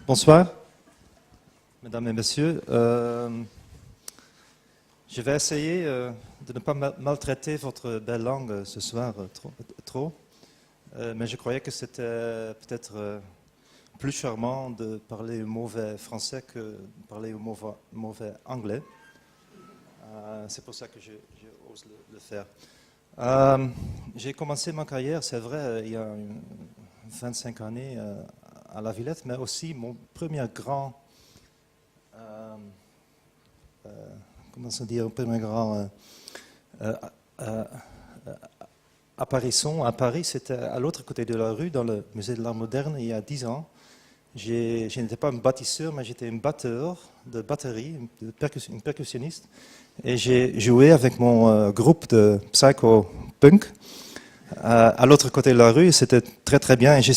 Bonsoir, mesdames et messieurs. Je vais essayer de ne pas maltraiter votre belle langue ce soir trop, mais je croyais que c'était peut-être plus charmant de parler au mauvais français que de parler au mauvais anglais. C'est pour ça que j'ose le faire. J'ai commencé ma carrière, c'est vrai, il y a 25 années à La Villette, mais aussi mon premier grand, apparition à Paris, c'était à l'autre côté de la rue, dans le musée de l'art moderne, il y a 10 ans. Je n'étais pas un bâtisseur, mais j'étais un batteur de batterie, un percussionniste. Et j'ai joué avec mon groupe de psycho-punk à l'autre côté de la rue. C'était très très bien. Et je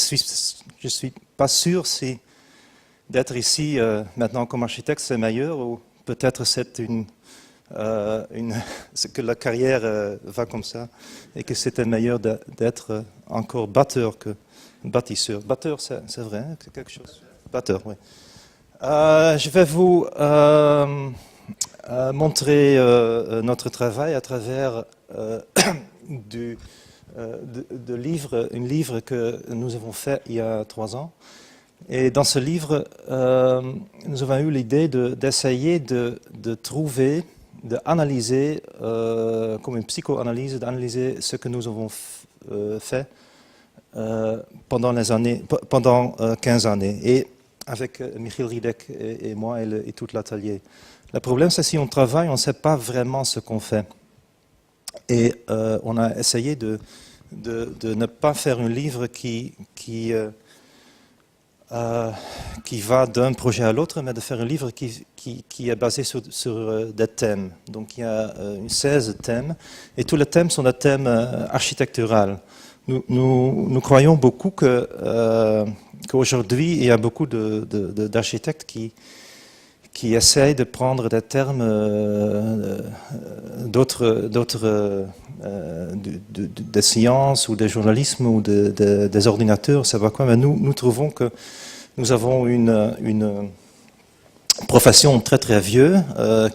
suis pas sûr si d'être ici maintenant comme architecte c'est meilleur ou peut-être c'est que la carrière va comme ça et que c'était meilleur d'être encore batteur que bâtisseur. Batteur, c'est vrai, hein, c'est quelque chose. Batteur, oui. Je vais vous montrer notre travail à travers un livre que nous avons fait il y a 3 ans. Et dans ce livre, nous avons eu l'idée d'essayer de trouver, d'analyser, comme une psychoanalyse, d'analyser ce que nous avons fait pendant 15 années. Et avec Michiel Ridek et moi et tout l'atelier. Le problème, c'est que si on travaille, on ne sait pas vraiment ce qu'on fait. Et on a essayé de ne pas faire un livre qui va d'un projet à l'autre, mais de faire un livre qui est basé sur des thèmes. Donc il y a 16 thèmes, et tous les thèmes sont des thèmes architecturaux. Nous croyons beaucoup qu'aujourd'hui, il y a beaucoup d'architectes qui essayent de prendre des termes des sciences ou des journalismes ou des ordinateurs, ça va quoi. Mais nous trouvons que nous avons une profession très très vieille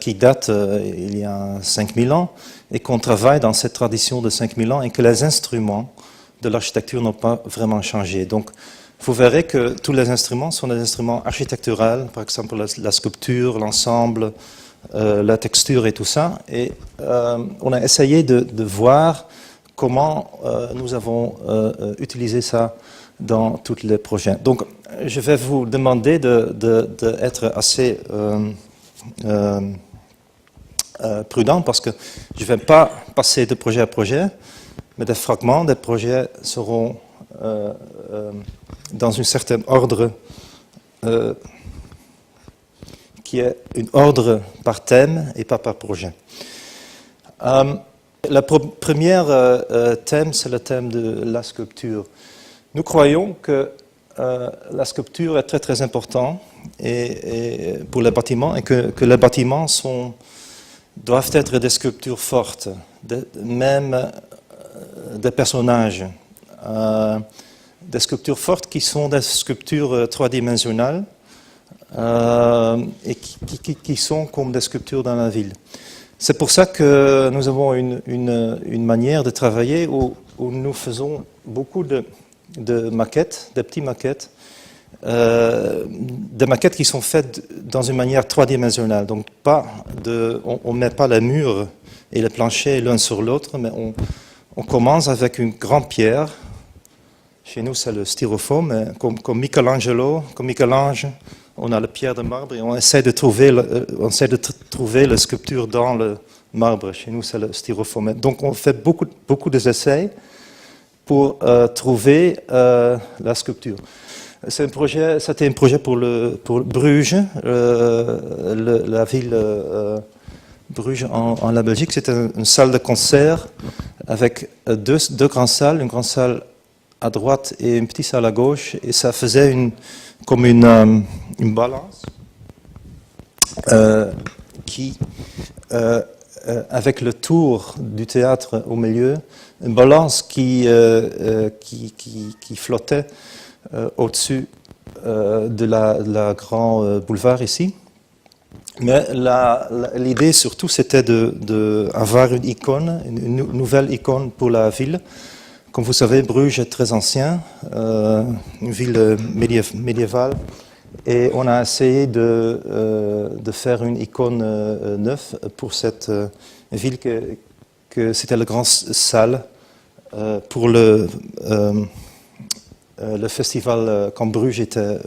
qui date il y a 5000 ans et qu'on travaille dans cette tradition de 5000 ans et que les instruments de l'architecture n'ont pas vraiment changé. Donc, vous verrez que tous les instruments sont des instruments architecturaux, par exemple la sculpture, l'ensemble, la texture et tout ça. Et on a essayé de voir comment nous avons utilisé ça dans tous les projets. Donc, je vais vous demander d'être assez prudent parce que je ne vais pas passer de projet à projet, mais des fragments des projets seront dans un certain ordre qui est un ordre par thème et pas par projet. Le premier thème, c'est le thème de la sculpture. Nous croyons que la sculpture est très très importante et pour les bâtiments et que les bâtiments doivent être des sculptures fortes, même des personnages. Des sculptures fortes qui sont des sculptures trois-dimensionnelles et qui sont comme des sculptures dans la ville. C'est pour ça que nous avons une manière de travailler où nous faisons beaucoup de maquettes, des petites maquettes, des maquettes qui sont faites dans une manière trois-dimensionnelle. Donc on ne met pas les murs et les planchers l'un sur l'autre, mais on commence avec une grande pierre. Chez nous, c'est le styrofoam, comme Michel-Ange, on a la pierre de marbre et on essaie de trouver la sculpture dans le marbre. Chez nous, c'est le styrofoam. Donc, on fait beaucoup d'essais pour trouver la sculpture. C'était un projet pour Bruges, la ville Bruges en la Belgique. C'était une salle de concert avec deux grandes salles, une grande salle à droite et une petite salle à gauche, et ça faisait comme une balance avec le tour du théâtre au milieu, une balance qui flottait au-dessus de la grand boulevard ici. Mais l'idée surtout c'était d'avoir une icône, une nouvelle icône pour la ville. Comme vous savez, Bruges est très ancien, une ville médiévale, et on a essayé de faire une icône neuve pour cette ville que c'était la grande salle pour le festival quand Bruges était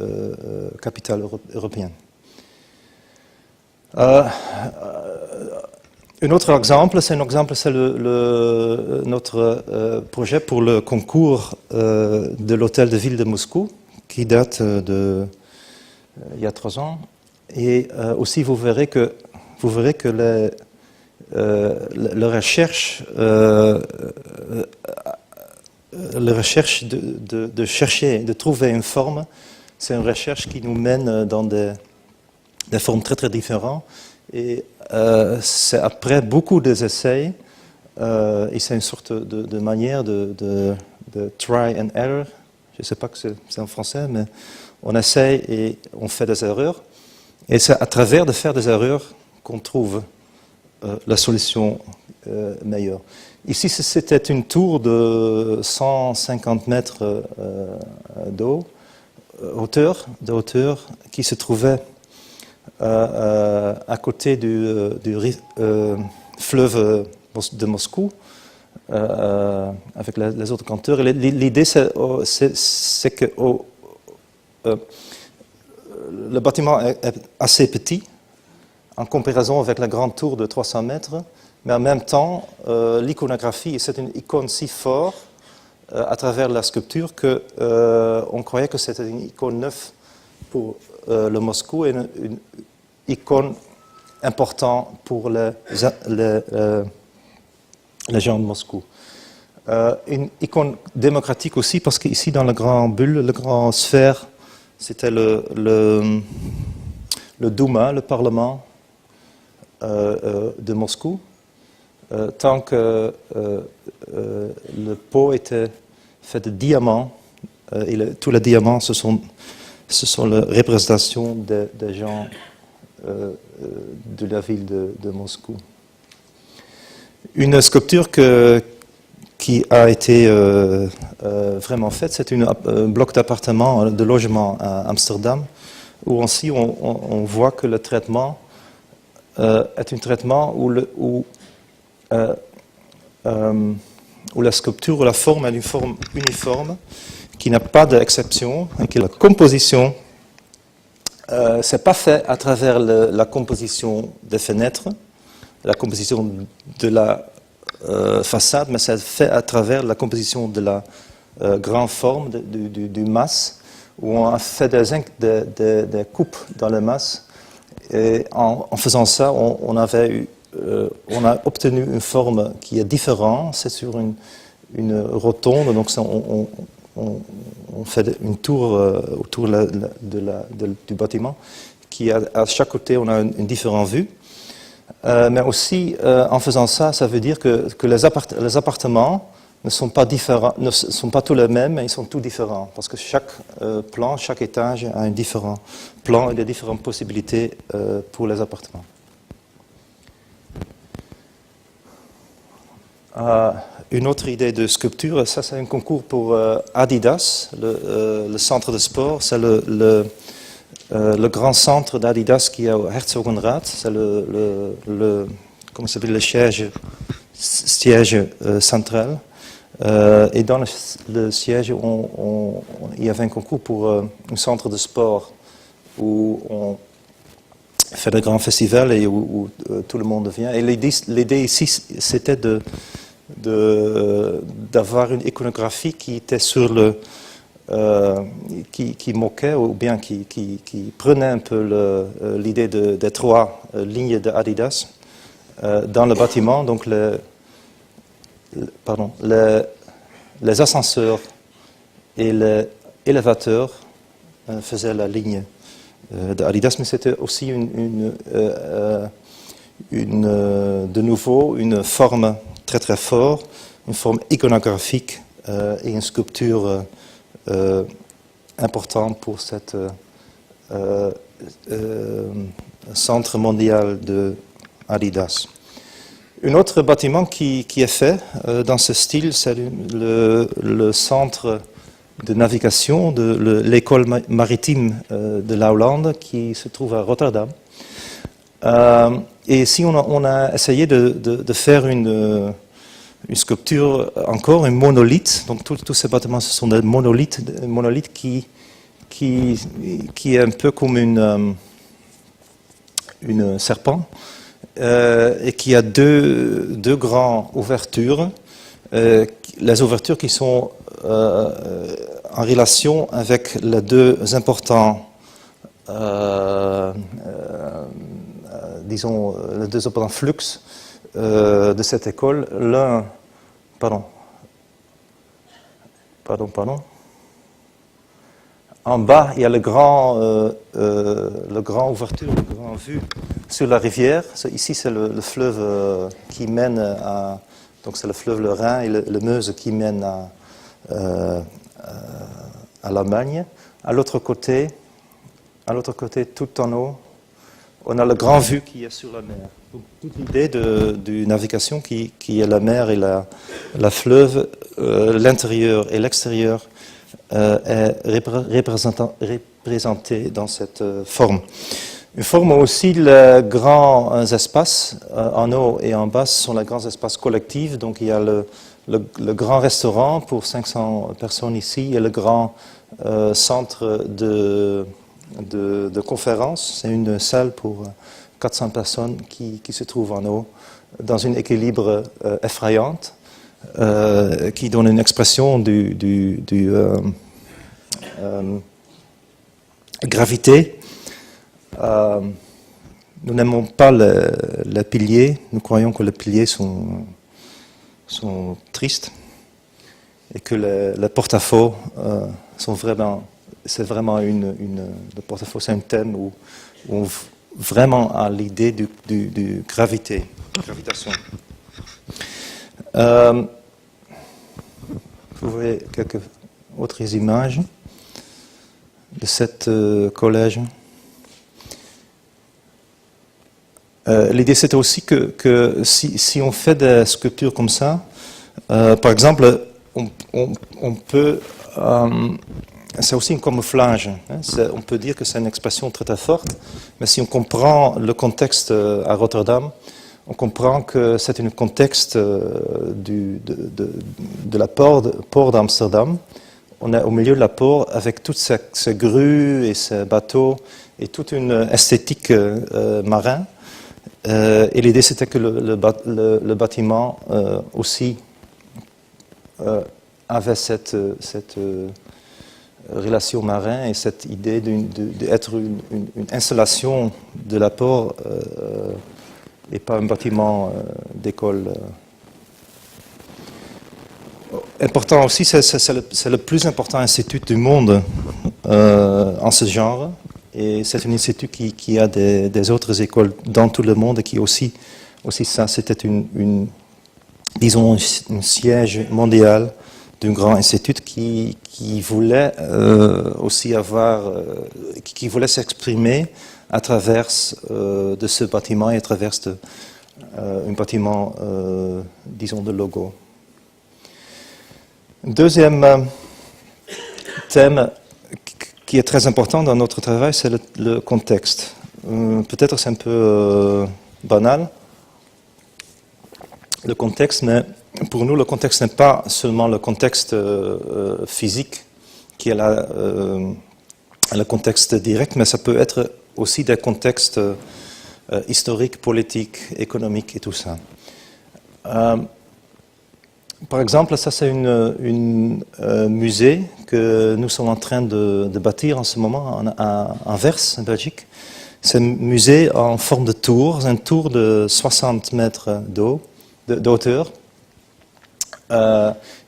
capitale européenne. Un autre exemple, c'est notre projet pour le concours de l'hôtel de ville de Moscou, qui date il y a 3 ans. Et aussi, vous verrez que la recherche de trouver une forme, c'est une recherche qui nous mène dans des formes très très différentes. Et c'est après beaucoup d'essais, et c'est une sorte de manière de try and error. Je ne sais pas que c'est en français, mais on essaye et on fait des erreurs. Et c'est à travers de faire des erreurs qu'on trouve la solution meilleure. Ici, c'était une tour de 150 mètres de hauteur, qui se trouvait à côté du fleuve de Moscou, avec les autres canteurs. L'idée, c'est que le bâtiment est assez petit en comparaison avec la grande tour de 300 mètres, mais en même temps, l'iconographie, c'est une icône si forte à travers la sculpture qu'on croyait que c'était une icône neuve pour le Moscou et une icône importante pour les gens de Moscou. Une icône démocratique aussi, parce qu'ici dans la grande bulle, la grande sphère, c'était le Douma, le Parlement de Moscou. Tant que le pot était fait de diamants, et tous les diamants, ce sont les représentations des gens de la ville de Moscou. Une sculpture qui a été vraiment faite, c'est un bloc d'appartements, de logement à Amsterdam, où aussi on voit que le traitement est un traitement où la sculpture ou la forme est une forme uniforme, qui n'a pas d'exception, et que la composition, c'est pas fait à travers la composition des fenêtres, la composition de la façade, mais c'est fait à travers la composition de la grande forme du masse, où on a fait des coupes dans le masse, et en faisant ça, on a obtenu une forme qui est différente. C'est sur une rotonde, donc on fait une tour autour du bâtiment, qui à chaque côté on a une différente vue. Mais aussi, en faisant ça, ça veut dire que les appartements ne sont pas différents, ne sont pas tous les mêmes, mais ils sont tous différents, parce que chaque plan, chaque étage a un différent plan et des différentes possibilités pour les appartements. Une autre idée de sculpture, ça c'est un concours pour Adidas, le centre de sport. C'est le grand centre d'Adidas qui est au Herzogenrath. C'est comment ça s'appelle, le siège central. Et dans le siège, il y avait un concours pour un centre de sport où on fait de grands festivals et où tout le monde vient. Et l'idée ici, c'était d'avoir une iconographie qui était sur qui moquait ou bien qui prenait un peu l'idée des 3 lignes de Adidas dans le bâtiment. Donc les ascenseurs et les élévateurs faisaient la ligne de Adidas, mais c'était aussi de nouveau une forme très très forte, une forme iconographique et une sculpture important pour cet centre mondial de Adidas. Un autre bâtiment qui est fait dans ce style, c'est le centre de navigation de l'école maritime de la Hollande qui se trouve à Rotterdam. Et ici, on a essayé de faire une sculpture, encore un monolithe. Donc tous ces bâtiments, ce sont des monolithes qui est un peu comme une serpent et qui a deux grandes ouvertures. Les ouvertures qui sont en relation avec les deux importants disons, les deux importants flux de cette école. L'un, en bas, il y a le grand ouverture, le grand vue sur la rivière. Ici, c'est le fleuve qui mène à... Donc, c'est le fleuve le Rhin et le Meuse qui mène à l'Allemagne. À l'autre côté, tout en haut, on a le grand vue qui est sur la mer. Donc, toute l'idée de navigation qui est la mer et la fleuve, l'intérieur et l'extérieur est représenté dans cette forme. Une forme aussi, les grands espaces en haut et en bas sont les grands espaces collectifs. Donc il y a le grand restaurant pour 500 personnes ici et le grand centre de conférence. C'est une salle pour 400 personnes qui se trouve en haut dans un équilibre effrayant qui donne une expression du gravité. Nous n'aimons pas les piliers. Nous croyons que les piliers sont tristes et que les porte-à-faux sont vraiment... C'est vraiment le porte-à-faux, c'est un thème où on vraiment a l'idée du gravitation. Vous voyez quelques autres images de cette collège. L'idée, c'était aussi que si on fait des sculptures comme ça, par exemple, on peut... c'est aussi un camouflage. Hein, on peut dire que c'est une expression très très forte, mais si on comprend le contexte à Rotterdam, on comprend que c'est un contexte de la port d'Amsterdam. On est au milieu de la port avec toutes ces grues et ces bateaux et toute une esthétique marine. Et l'idée, c'était que le bâtiment aussi avait cette relation marine et cette idée d'être une installation de la port et pas un bâtiment d'école. Important aussi, c'est le plus important institut du monde en ce genre. Et c'est un institut qui a des autres écoles dans tout le monde et qui aussi ça, c'était disons, un siège mondial d'un grand institut qui voulait aussi avoir, qui voulait s'exprimer à travers de ce bâtiment et à travers un bâtiment, disons, de logo. Deuxième thème qui est très important dans notre travail, c'est le contexte. Peut-être c'est un peu banal, le contexte, mais pour nous, le contexte n'est pas seulement le contexte physique, qui est le contexte direct, mais ça peut être aussi des contextes historiques, politiques, économiques et tout ça. Par exemple, ça c'est un musée que nous sommes en train de bâtir en ce moment à Anvers, en Belgique. C'est un musée en forme de tour, un tour de 60 mètres d'auteur.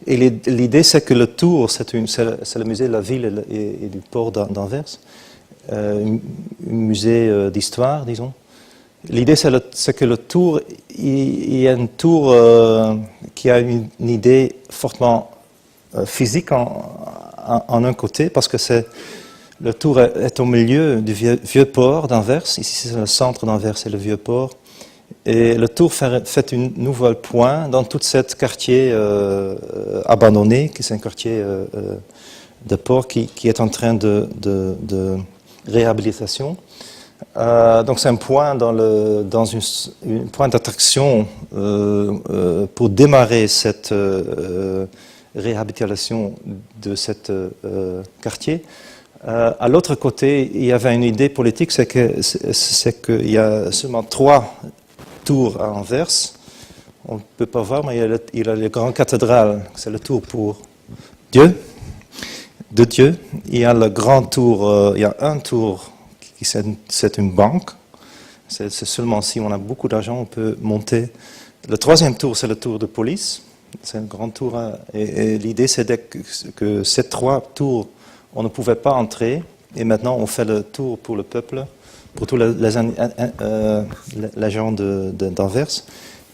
Et l'idée, c'est que le tour, c'est le musée de la ville et du port d'Anvers, un musée d'histoire, disons. L'idée, c'est que le tour, il y a une tour qui a une idée fortement physique en un côté, parce que le tour est au milieu du vieux port d'Anvers. Ici, c'est le centre d'Anvers, c'est le vieux port. Et le tour fait une nouvelle point dans tout cet quartier abandonné, qui est un quartier de port qui est en train de réhabilitation. Donc c'est un point dans une point d'attraction pour démarrer cette réhabilitation de cet quartier. À l'autre côté, il y avait une idée politique, c'est qu'il y a seulement 3 tours à Anvers. On ne peut pas voir, mais il y a la grande cathédrale, c'est le tour pour Dieu, de Dieu. Il y a le grand tour, il y a un tour qui c'est une banque. C'est seulement si on a beaucoup d'argent, on peut monter. Le 3e tour, c'est le tour de police. C'est un grand tour. Et l'idée, c'est que ces 3 tours, on ne pouvait pas entrer. Et maintenant, on fait le tour pour le peuple, pour tous les gens d'Anvers.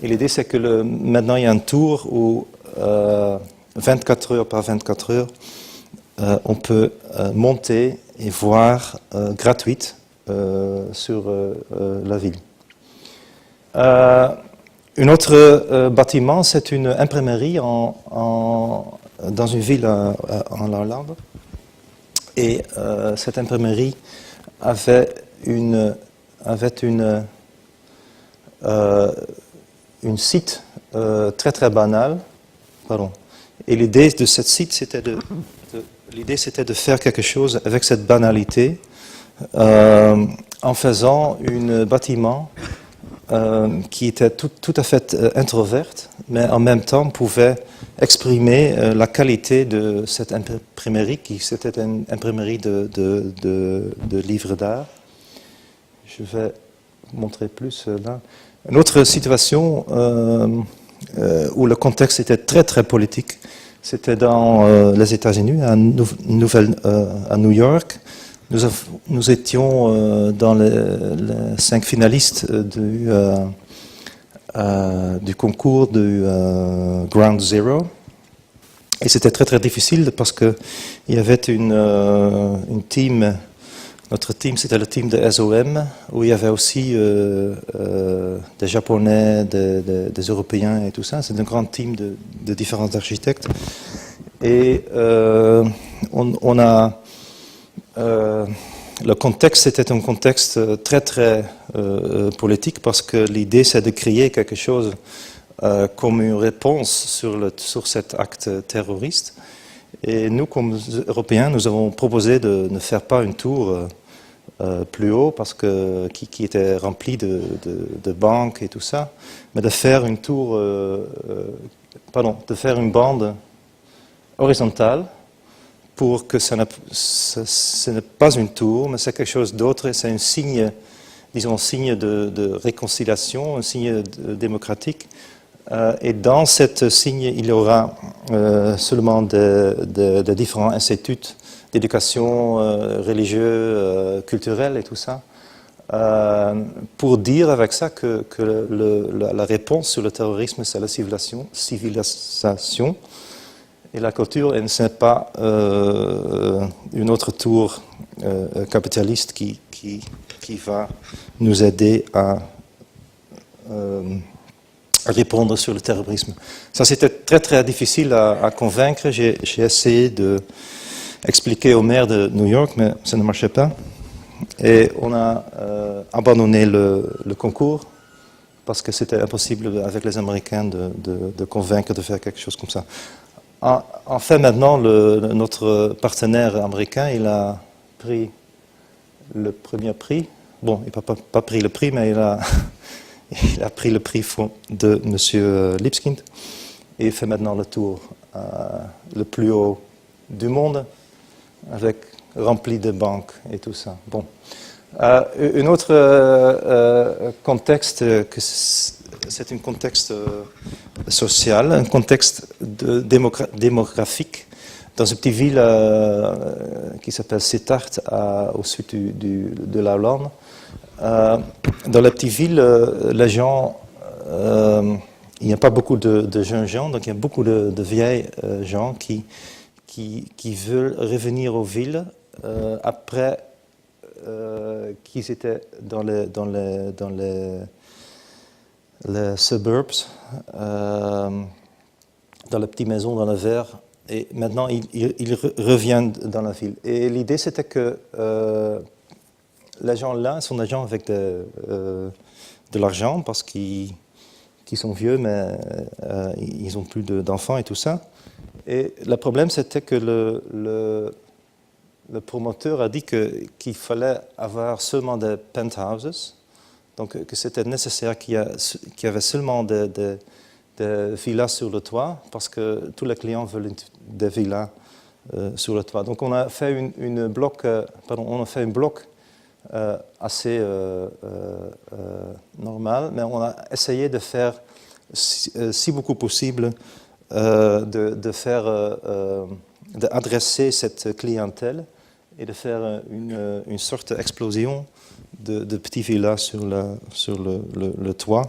Et l'idée, c'est que maintenant, il y a un tour où 24 heures par 24 heures, on peut monter et voir gratuite sur la ville. Un autre bâtiment, c'est une imprimerie dans une ville en Hollande. Et cette imprimerie avait une site très très banal. Pardon. Et l'idée de cette site, c'était de faire quelque chose avec cette banalité en faisant un bâtiment qui était tout à fait introverte, mais en même temps pouvait exprimer la qualité de cette imprimerie, qui c'était une imprimerie de livres d'art. Je vais montrer plus là. Une autre situation où le contexte était très très politique, c'était dans les États-Unis, à New York. Nous étions dans les 5 finalistes du concours du Ground Zero. Et c'était très très difficile parce qu'il y avait une team, notre team c'était le team de SOM, où il y avait aussi des Japonais, des Européens et tout ça. C'est un grand team de différents architectes. Et on a... le contexte, c'était un contexte très très politique parce que l'idée c'est de créer quelque chose comme une réponse sur cet acte terroriste. Et nous, comme Européens, nous avons proposé de ne faire pas une tour plus haut parce qui était remplie de banques et tout ça, mais de faire une tour, de faire une bande horizontale pour que ce n'est pas une tour, mais c'est quelque chose d'autre, et c'est un signe, disons, un signe de réconciliation, un signe démocratique. Et dans ce signe, il y aura seulement des différents instituts d'éducation religieuse, culturelle et tout ça, pour dire avec ça que la réponse sur le terrorisme, c'est la civilisation. Et la culture, ce n'est pas une autre tour capitaliste qui va nous aider à répondre sur le terrorisme. Ça, c'était très très difficile à convaincre. J'ai essayé d'expliquer au maire de New York, mais ça ne marchait pas. Et on a abandonné le concours parce que c'était impossible avec les Américains de convaincre de faire quelque chose comme ça. En fait, maintenant, notre partenaire américain, il a pris le premier prix. Bon, il n'a pas pris le prix, mais il a pris le prix de M. Lipskind. Et il fait maintenant le tour le plus haut du monde, rempli de banques et tout ça. Bon. Un autre contexte, c'est un contexte social, un contexte démographique, dans une petite ville qui s'appelle Sittard, au sud de la Hollande. Dans la petite ville, les gens, il n'y a pas beaucoup de jeunes gens, donc il y a beaucoup de vieilles gens qui qui veulent revenir aux villes après qu'ils étaient dans les suburbs, dans les petites maisons dans le verre, et maintenant ils reviennent dans la ville. Et l'idée c'était que les gens là sont des gens avec de l'argent parce qu'ils sont vieux, mais ils n'ont plus d'enfants et tout ça. Et le problème c'était que le promoteur a dit qu'il fallait avoir seulement des penthouses, donc que c'était nécessaire qu'il y avait seulement des villas sur le toit, parce que tous les clients veulent des villas sur le toit. Donc on a fait un bloc assez normal, mais on a essayé de faire, si beaucoup possible, d'adresser cette clientèle et de faire une sorte d'explosion de petits villas sur le toit.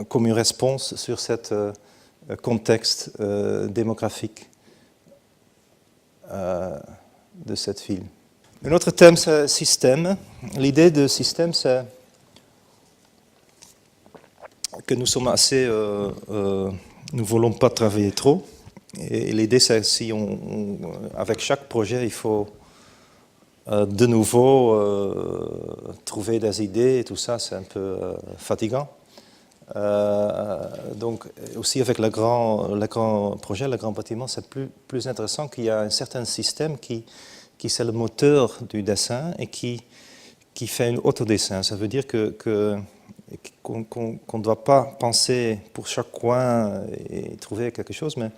Comme une réponse sur ce contexte démographique de cette ville. Un autre thème, c'est le système. L'idée de système, c'est que nous sommes assez... nous ne voulons pas travailler trop. Et l'idée, c'est si avec chaque projet, il faut de nouveau trouver des idées et tout ça, c'est un peu fatigant. Donc aussi avec le grand projet, le grand bâtiment, c'est plus intéressant qu'il y a un certain système qui c'est le moteur du dessin et qui fait un autodessin. Ça veut dire qu'on ne doit pas penser pour chaque coin et trouver quelque chose, mais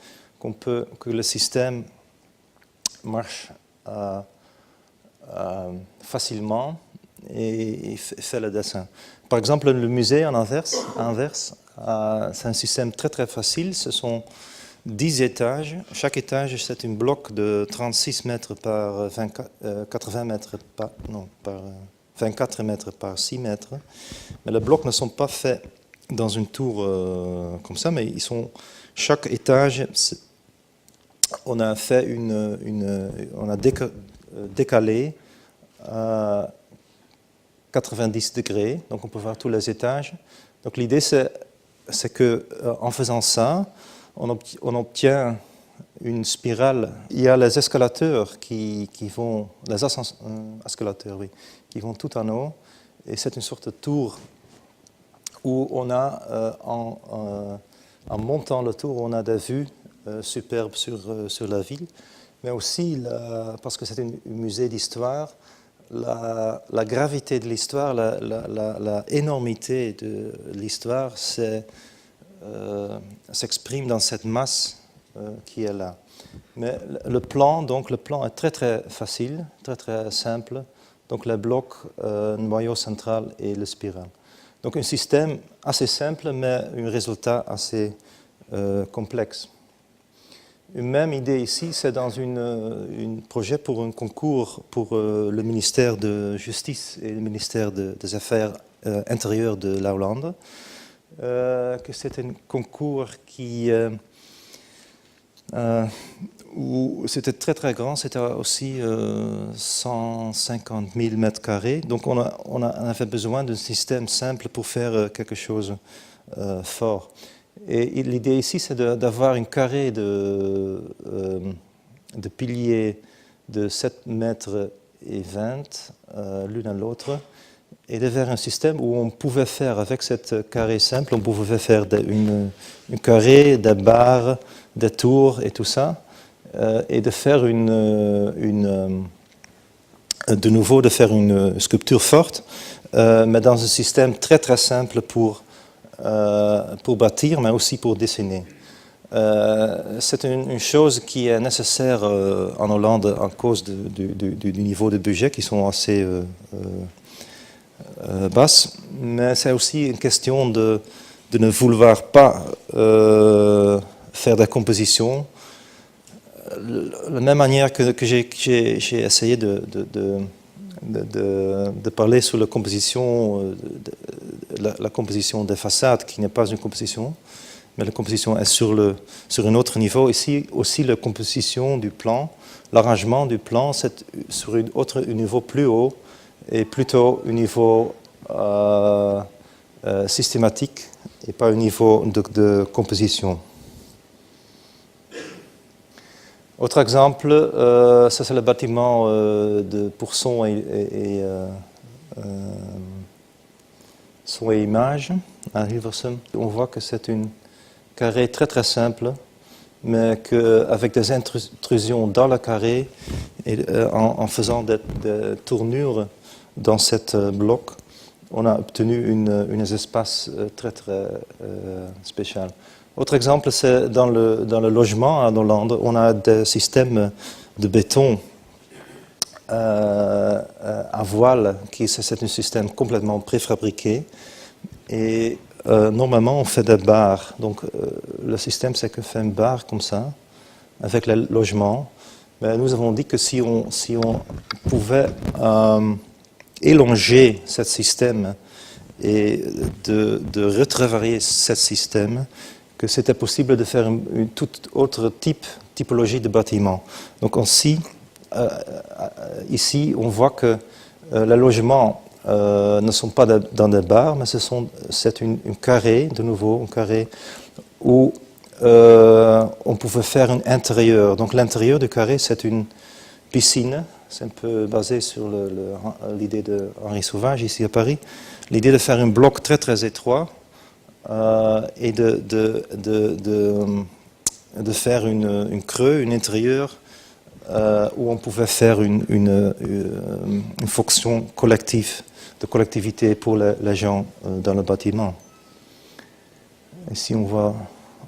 que le système marche facilement et fait le dessin. Par exemple, le musée en Anvers, c'est un système très très facile. Ce sont 10 étages. Chaque étage, c'est un bloc de 36 mètres par 80 mètres par 24 mètres par 6 mètres. Mais les blocs ne sont pas faits dans une tour comme ça, mais chaque étage, on a fait on a décalé à 90 degrés, donc on peut voir tous les étages. Donc l'idée, c'est qu'en faisant ça, on obtient une spirale. Il y a les escalateurs qui vont, escalateurs, oui, qui vont tout en haut, et c'est une sorte de tour où on a, en montant le tour, on a des vues superbes sur la ville, mais aussi, parce que c'est un musée d'histoire, la gravité de l'histoire, la énormité de l'histoire s'exprime dans cette masse qui est là. Mais le plan est très très facile, très très simple. Donc les blocs, noyau central et le spirale. Donc un système assez simple, mais un résultat assez complexe. Une même idée ici, c'est dans un projet pour un concours pour le ministère de Justice et le ministère des Affaires intérieures de la Hollande. Que c'est un concours où c'était très très grand, c'était aussi 150 000 mètres carrés. Donc on avait besoin d'un système simple pour faire quelque chose fort. Et l'idée ici, c'est d'avoir un carré de piliers de 7 mètres et 20 l'une à l'autre, et de faire un système où on pouvait faire, avec cette carré simple, on pouvait faire un carré, des barres, des tours et tout ça, et de faire de nouveau de faire une sculpture forte, mais dans un système très très simple pour bâtir, mais aussi pour dessiner. C'est une chose qui est nécessaire en Hollande à cause du niveau de budget qui sont assez basses, mais c'est aussi une question de ne vouloir pas faire des compositions. De la même manière que j'ai essayé de parler sur la composition, la composition des façades, qui n'est pas une composition, mais la composition est sur un autre niveau. Ici aussi, la composition du plan, l'arrangement du plan, c'est sur un niveau plus haut et plutôt un niveau systématique et pas un niveau de composition. Autre exemple, ça c'est le bâtiment pour son et image à Hilversum. On voit que c'est un carré très très simple, mais qu'avec des intrusions dans le carré et en faisant des tournures dans cette bloc, on a obtenu un espace très très spécial. Autre exemple, c'est dans le logement à Hollande, on a des systèmes de béton à voile, c'est un système complètement préfabriqué. Et normalement, on fait des barres. Donc, le système, c'est qu'on fait une barre comme ça, avec le logement. Mais nous avons dit que si on pouvait élonger ce système et de retravailler ce système, que c'était possible de faire une toute autre typologie de bâtiment. Donc ici, on voit que les logements ne sont pas dans des barres, mais c'est un carré, de nouveau, un carré où on pouvait faire un intérieur. Donc l'intérieur du carré, c'est une piscine. C'est un peu basé sur l'idée de Henri Sauvage, ici à Paris. L'idée de faire un bloc très très étroit et de faire une creux, un intérieur où on pouvait faire une fonction collective, de collectivité pour les gens dans le bâtiment. Ici on voit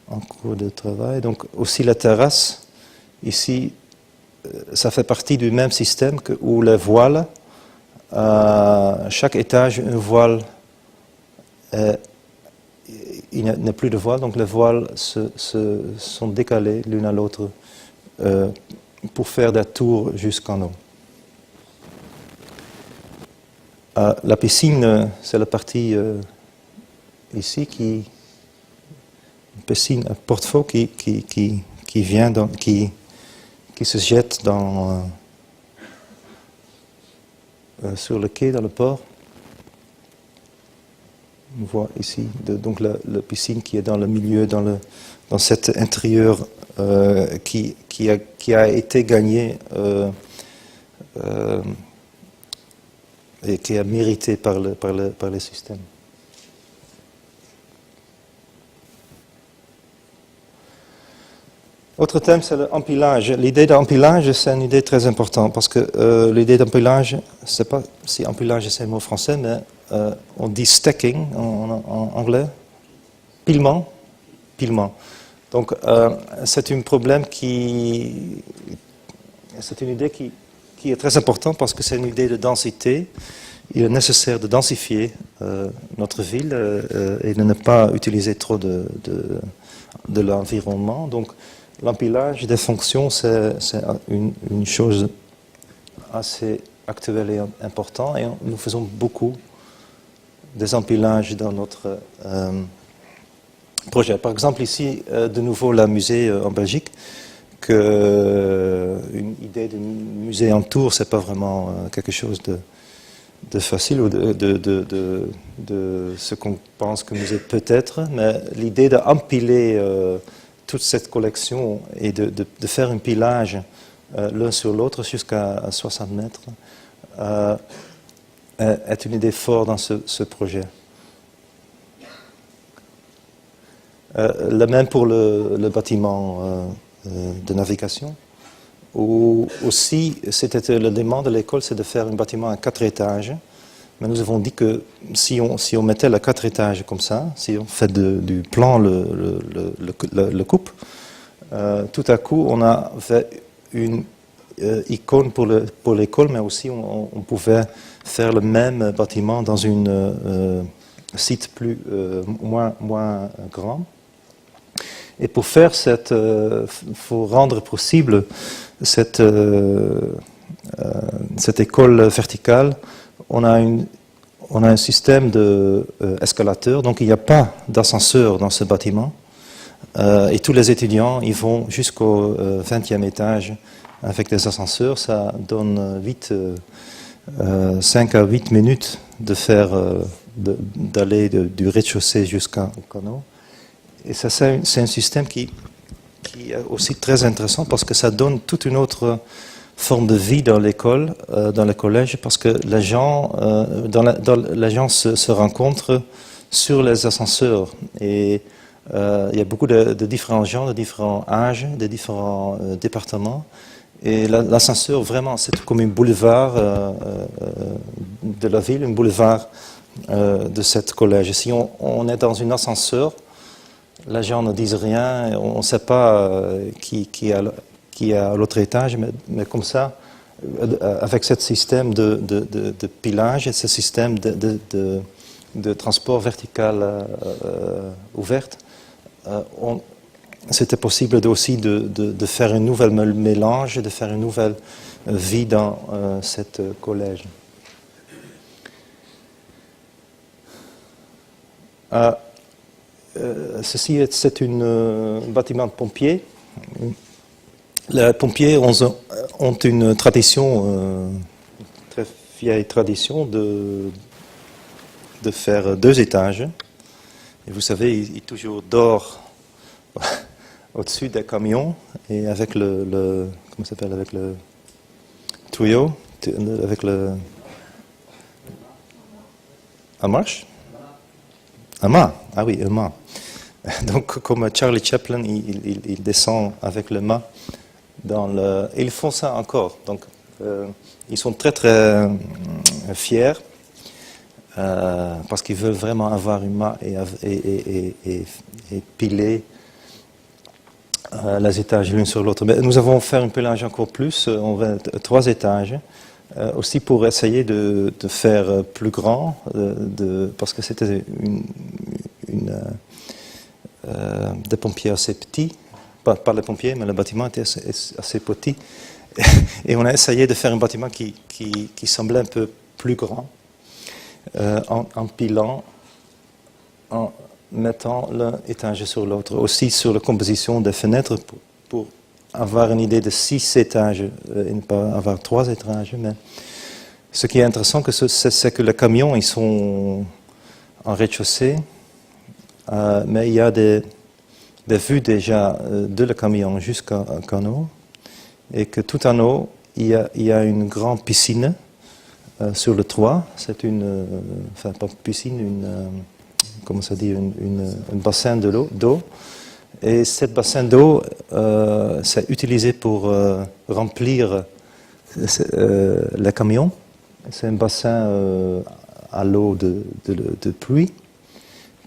en cours de travail. Donc aussi la terrasse, ici ça fait partie du même système où les voiles, chaque étage, un voile, il n'y a plus de voile, donc les voiles sont décalés l'une à l'autre pour faire des tours jusqu'en haut. La piscine, c'est la partie ici une piscine à porte-faux qui se jette sur le quai, dans le port. On voit ici donc la piscine qui est dans le milieu, dans cet intérieur qui a été gagné et qui est mérité par les systèmes. Autre thème, c'est l'empilage. L'idée d'empilage, c'est une idée très importante parce que l'idée d'empilage, je ne sais pas si empilage c'est un mot français, mais on dit stacking en anglais, pilement. Donc c'est un problème c'est une idée qui est très importante parce que c'est une idée de densité. Il est nécessaire de densifier notre ville et de ne pas utiliser trop de l'environnement. Donc l'empilage des fonctions, c'est une chose assez actuelle et importante. Et nous faisons beaucoup des empilages dans notre projet. Par exemple, ici, de nouveau, le musée en Belgique, une idée de musée en tour, c'est pas vraiment quelque chose de facile ou de ce qu'on pense que musée peut être, mais l'idée d'empiler toute cette collection et de faire un pilage l'un sur l'autre jusqu'à 60 mètres est une idée forte dans ce projet. Le même pour le bâtiment de navigation, où aussi c'était la demande de l'école, c'est de faire un bâtiment à 4 étages. Mais nous avons dit que si on mettait les 4 étages comme ça, si on fait du plan le coupe, tout à coup on a fait une icône pour l'école, mais aussi on pouvait faire le même bâtiment dans un site moins grand. Et pour faire faut rendre possible cette école verticale. On a un système d'escalateur, donc il n'y a pas d'ascenseur dans ce bâtiment. et tous les étudiants, ils vont jusqu'au 20e étage avec des ascenseurs. Ça donne 5 à 8 minutes de faire, d'aller du rez-de-chaussée jusqu'au canot. Et ça, c'est un système qui est aussi très intéressant parce que ça donne toute une autre forme de vie dans l'école, dans le collège, parce que les gens, les gens se rencontrent sur les ascenseurs. Et il y a beaucoup de différents gens, de différents âges, de différents départements. Et l'ascenseur, vraiment, c'est comme un boulevard de la ville, un boulevard de cette collège. Si on est dans un ascenseur, les gens ne disent rien, on ne sait pas qui est à l'autre étage, mais comme ça, avec ce système de pilage et ce système de transport vertical ouvert, c'était possible aussi de faire un nouvel mélange, de faire une nouvelle vie dans cette collège. Ceci, c'est un bâtiment de pompiers. Les pompiers ont une tradition, très vieille tradition, de faire 2 étages. Et vous savez, ils toujours dorment au-dessus des camions et avec comment ça s'appelle, avec le tuyau, avec le un marche, un mât, ah oui, un mât. Donc comme Charlie Chaplin, il descend avec le mât dans le, et ils font ça encore. Donc ils sont très très fiers parce qu'ils veulent vraiment avoir un mât et piler les étages l'un sur l'autre. Mais nous avons fait un pelage encore plus, on va 3 étages, aussi pour essayer de faire plus grand, parce que c'était des pompiers assez petits, pas les pompiers, mais le bâtiment était assez petit. Et on a essayé de faire un bâtiment qui semblait un peu plus grand, en pilant, en mettant l'un étage sur l'autre. Aussi sur la composition des fenêtres pour avoir une idée de 6 étages et ne pas avoir 3 étages. Mais ce qui est intéressant, c'est que les camions, ils sont en rez-de-chaussée, mais il y a des vues déjà de le camion jusqu'à canot, et que tout en haut, il y a une grande piscine sur le toit. C'est enfin pas piscine, comment ça dit, un bassin d'eau. Et ce bassin d'eau, c'est utilisé pour remplir les camions. C'est un bassin à l'eau de pluie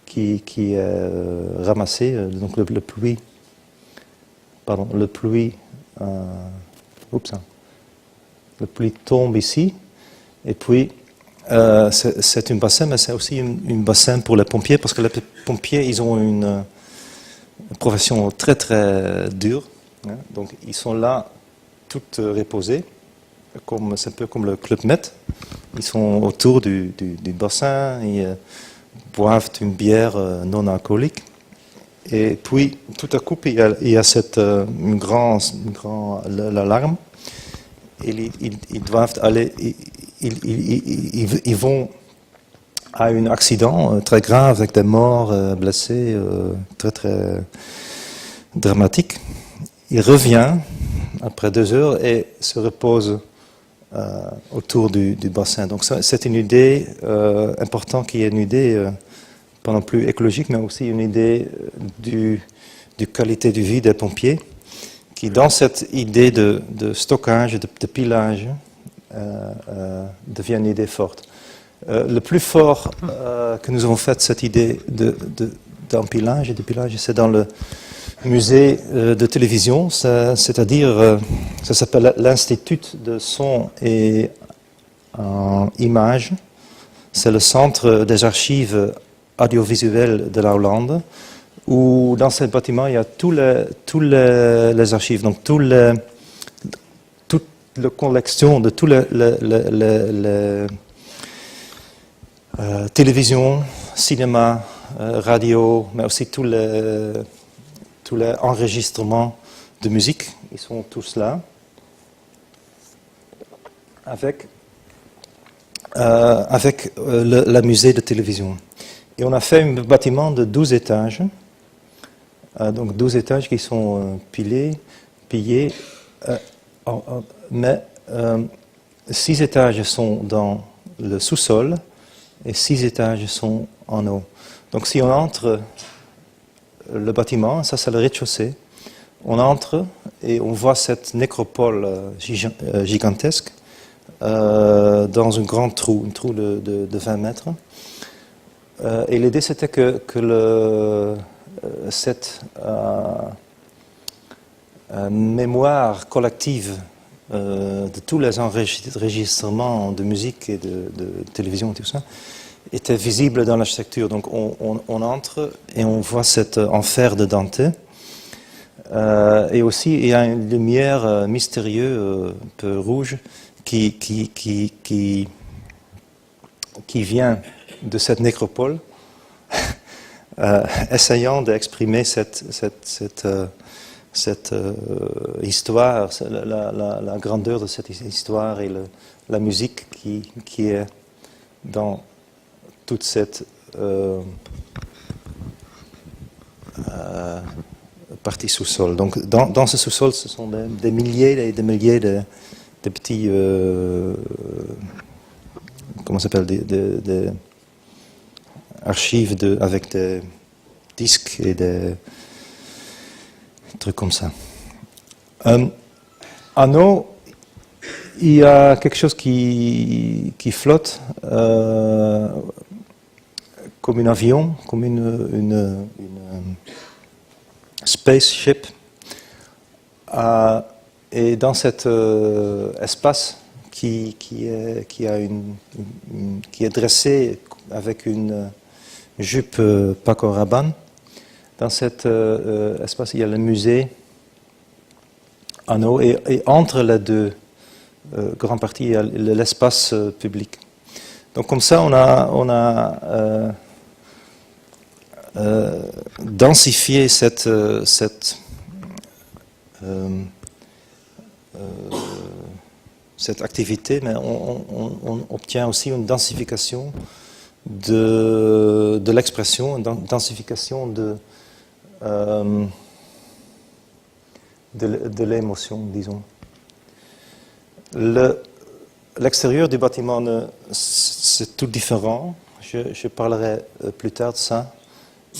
qui est ramassé. Donc le pluie tombe ici. Et puis, c'est un bassin, mais c'est aussi un bassin pour les pompiers, parce que les pompiers, ils ont une profession très très dure. Hein, donc, ils sont là, tout reposés, c'est un peu comme le Club Med. Ils sont autour du bassin, ils boivent une bière non alcoolique. Et puis, tout à coup, il y a une grande alarme. Et ils doivent aller... Ils vont à un accident très grave avec des morts, blessés, très très dramatique. Il revient après 2 heures et se repose autour du bassin. Donc c'est une idée importante, qui est une idée pas non plus écologique, mais aussi une idée du qualité de vie des pompiers, qui dans cette idée de stockage, de pilage, devient une idée forte. Le plus fort que nous avons fait cette idée d'empilage et de pilage, c'est dans le musée de télévision, c'est-à-dire, ça s'appelle l'Institut de son et images. C'est le centre des archives audiovisuelles de la Hollande, où dans ce bâtiment, il y a tous les archives, donc toute la collection de toutes les télévision, cinéma, radio, mais aussi tous les tous les enregistrements de musique. Ils sont tous là. Avec la musée de télévision. Et on a fait un bâtiment de 12 étages. Donc 12 étages qui sont pillés, mais 6 étages sont dans le sous-sol et 6 étages sont en haut. Donc si on entre le bâtiment, ça c'est le rez-de-chaussée, on entre et on voit cette nécropole gigantesque dans un grand trou, un trou de 20 mètres. Et l'idée c'était que cette mémoire collective de tous les enregistrements de musique et de télévision et tout ça était visible dans l'architecture. Donc on entre et on voit cet enfer de Dante. Et aussi il y a une lumière mystérieuse, un peu rouge, qui vient de cette nécropole, essayant d'exprimer cette histoire, la grandeur de cette histoire et la musique qui est dans toute cette partie sous-sol. Donc dans ce sous-sol, ce sont des milliers et des milliers de petits comment ça s'appelle, des archives avec des disques et des trucs comme ça. En eau, il y a quelque chose qui flotte comme un avion, comme une spaceship. Et dans cet espace qui est dressé avec une jupe Paco Rabanne, dans cet espace il y a le musée en eau et entre les deux grandes parties il y a l'espace public. Donc comme ça on a densifié cette activité, mais on obtient aussi une densification de l'expression, une densification de l'émotion, disons. L'extérieur du bâtiment, c'est tout différent. Je parlerai plus tard de ça.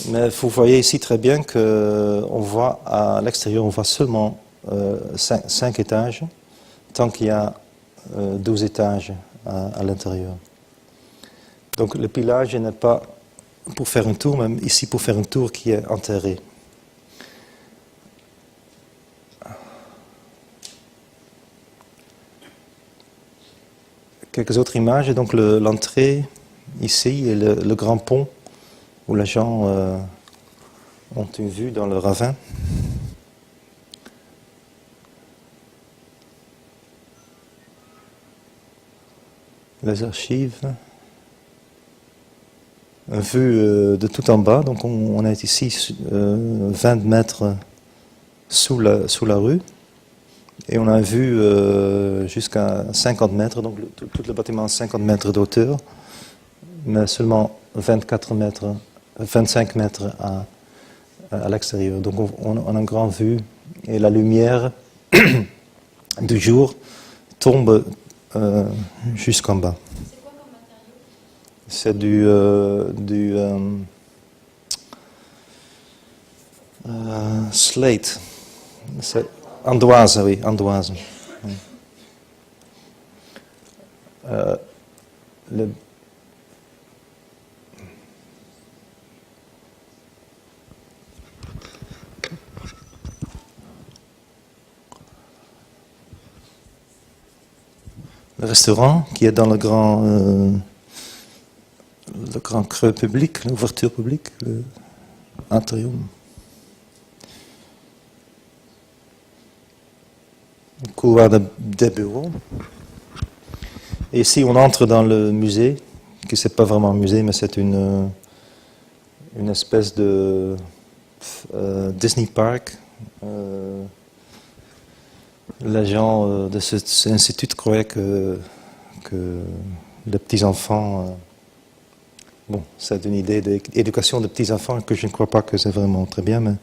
Mais vous voyez ici très bien qu'on voit à l'extérieur, on voit seulement 5 étages, tant qu'il y a 12 étages à l'intérieur. Donc le pilage n'est pas pour faire un tour, mais ici pour faire un tour qui est enterré. Quelques autres images, donc l'entrée ici et le grand pont où les gens ont une vue dans le ravin. Les archives. Une vue de tout en bas, donc on est ici 20 mètres sous la rue. Et on a vu jusqu'à 50 mètres, donc tout le bâtiment a 50 mètres d'auteur, mais seulement 25 mètres à l'extérieur. Donc on a une grande vue et la lumière du jour tombe jusqu'en bas. C'est du slate. C'est andoise, oui, andoise. Le restaurant qui est dans le grand creux public, l'ouverture publique, l'atrium. Le couloir des bureaux. Et ici, on entre dans le musée, qui c'est pas vraiment un musée, mais c'est une espèce de Disney Park. Les gens de cet institut croyaient que les petits-enfants... bon, c'est une idée d'éducation de petits-enfants que je ne crois pas que c'est vraiment très bien, mais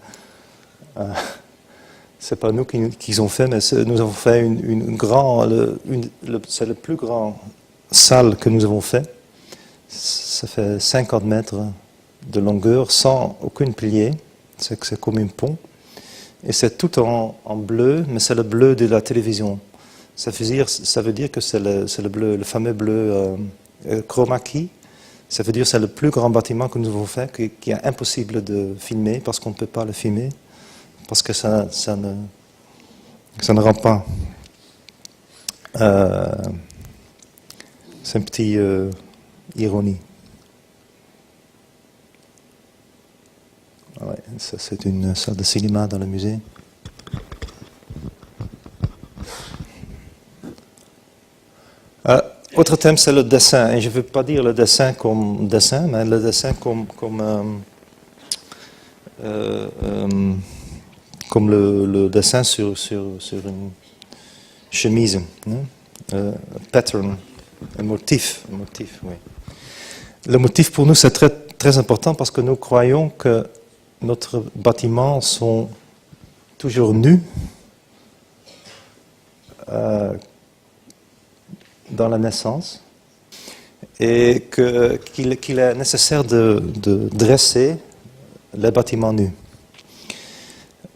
c'est pas nous qui ont fait, mais nous avons fait c'est le plus grand salle que nous avons fait. Ça fait 50 mètres de longueur, sans aucune pilier. C'est comme un pont. Et c'est tout en bleu, mais c'est le bleu de la télévision. Ça veut dire que c'est le bleu, le fameux bleu chroma key. Ça veut dire que c'est le plus grand bâtiment que nous avons fait, qui est impossible de filmer, parce qu'on ne peut pas le filmer, parce que ça ne rend pas. C'est une petite ironie. Ouais, ça c'est une salle de cinéma dans le musée. Autre thème, c'est le dessin. Et je ne veux pas dire le dessin comme dessin, mais le dessin comme le dessin sur une chemise. Pattern, un motif, oui. Le motif pour nous, c'est très, très important parce que nous croyons que notre bâtiment sont toujours nus dans la naissance et qu'il est nécessaire de dresser les bâtiments nus.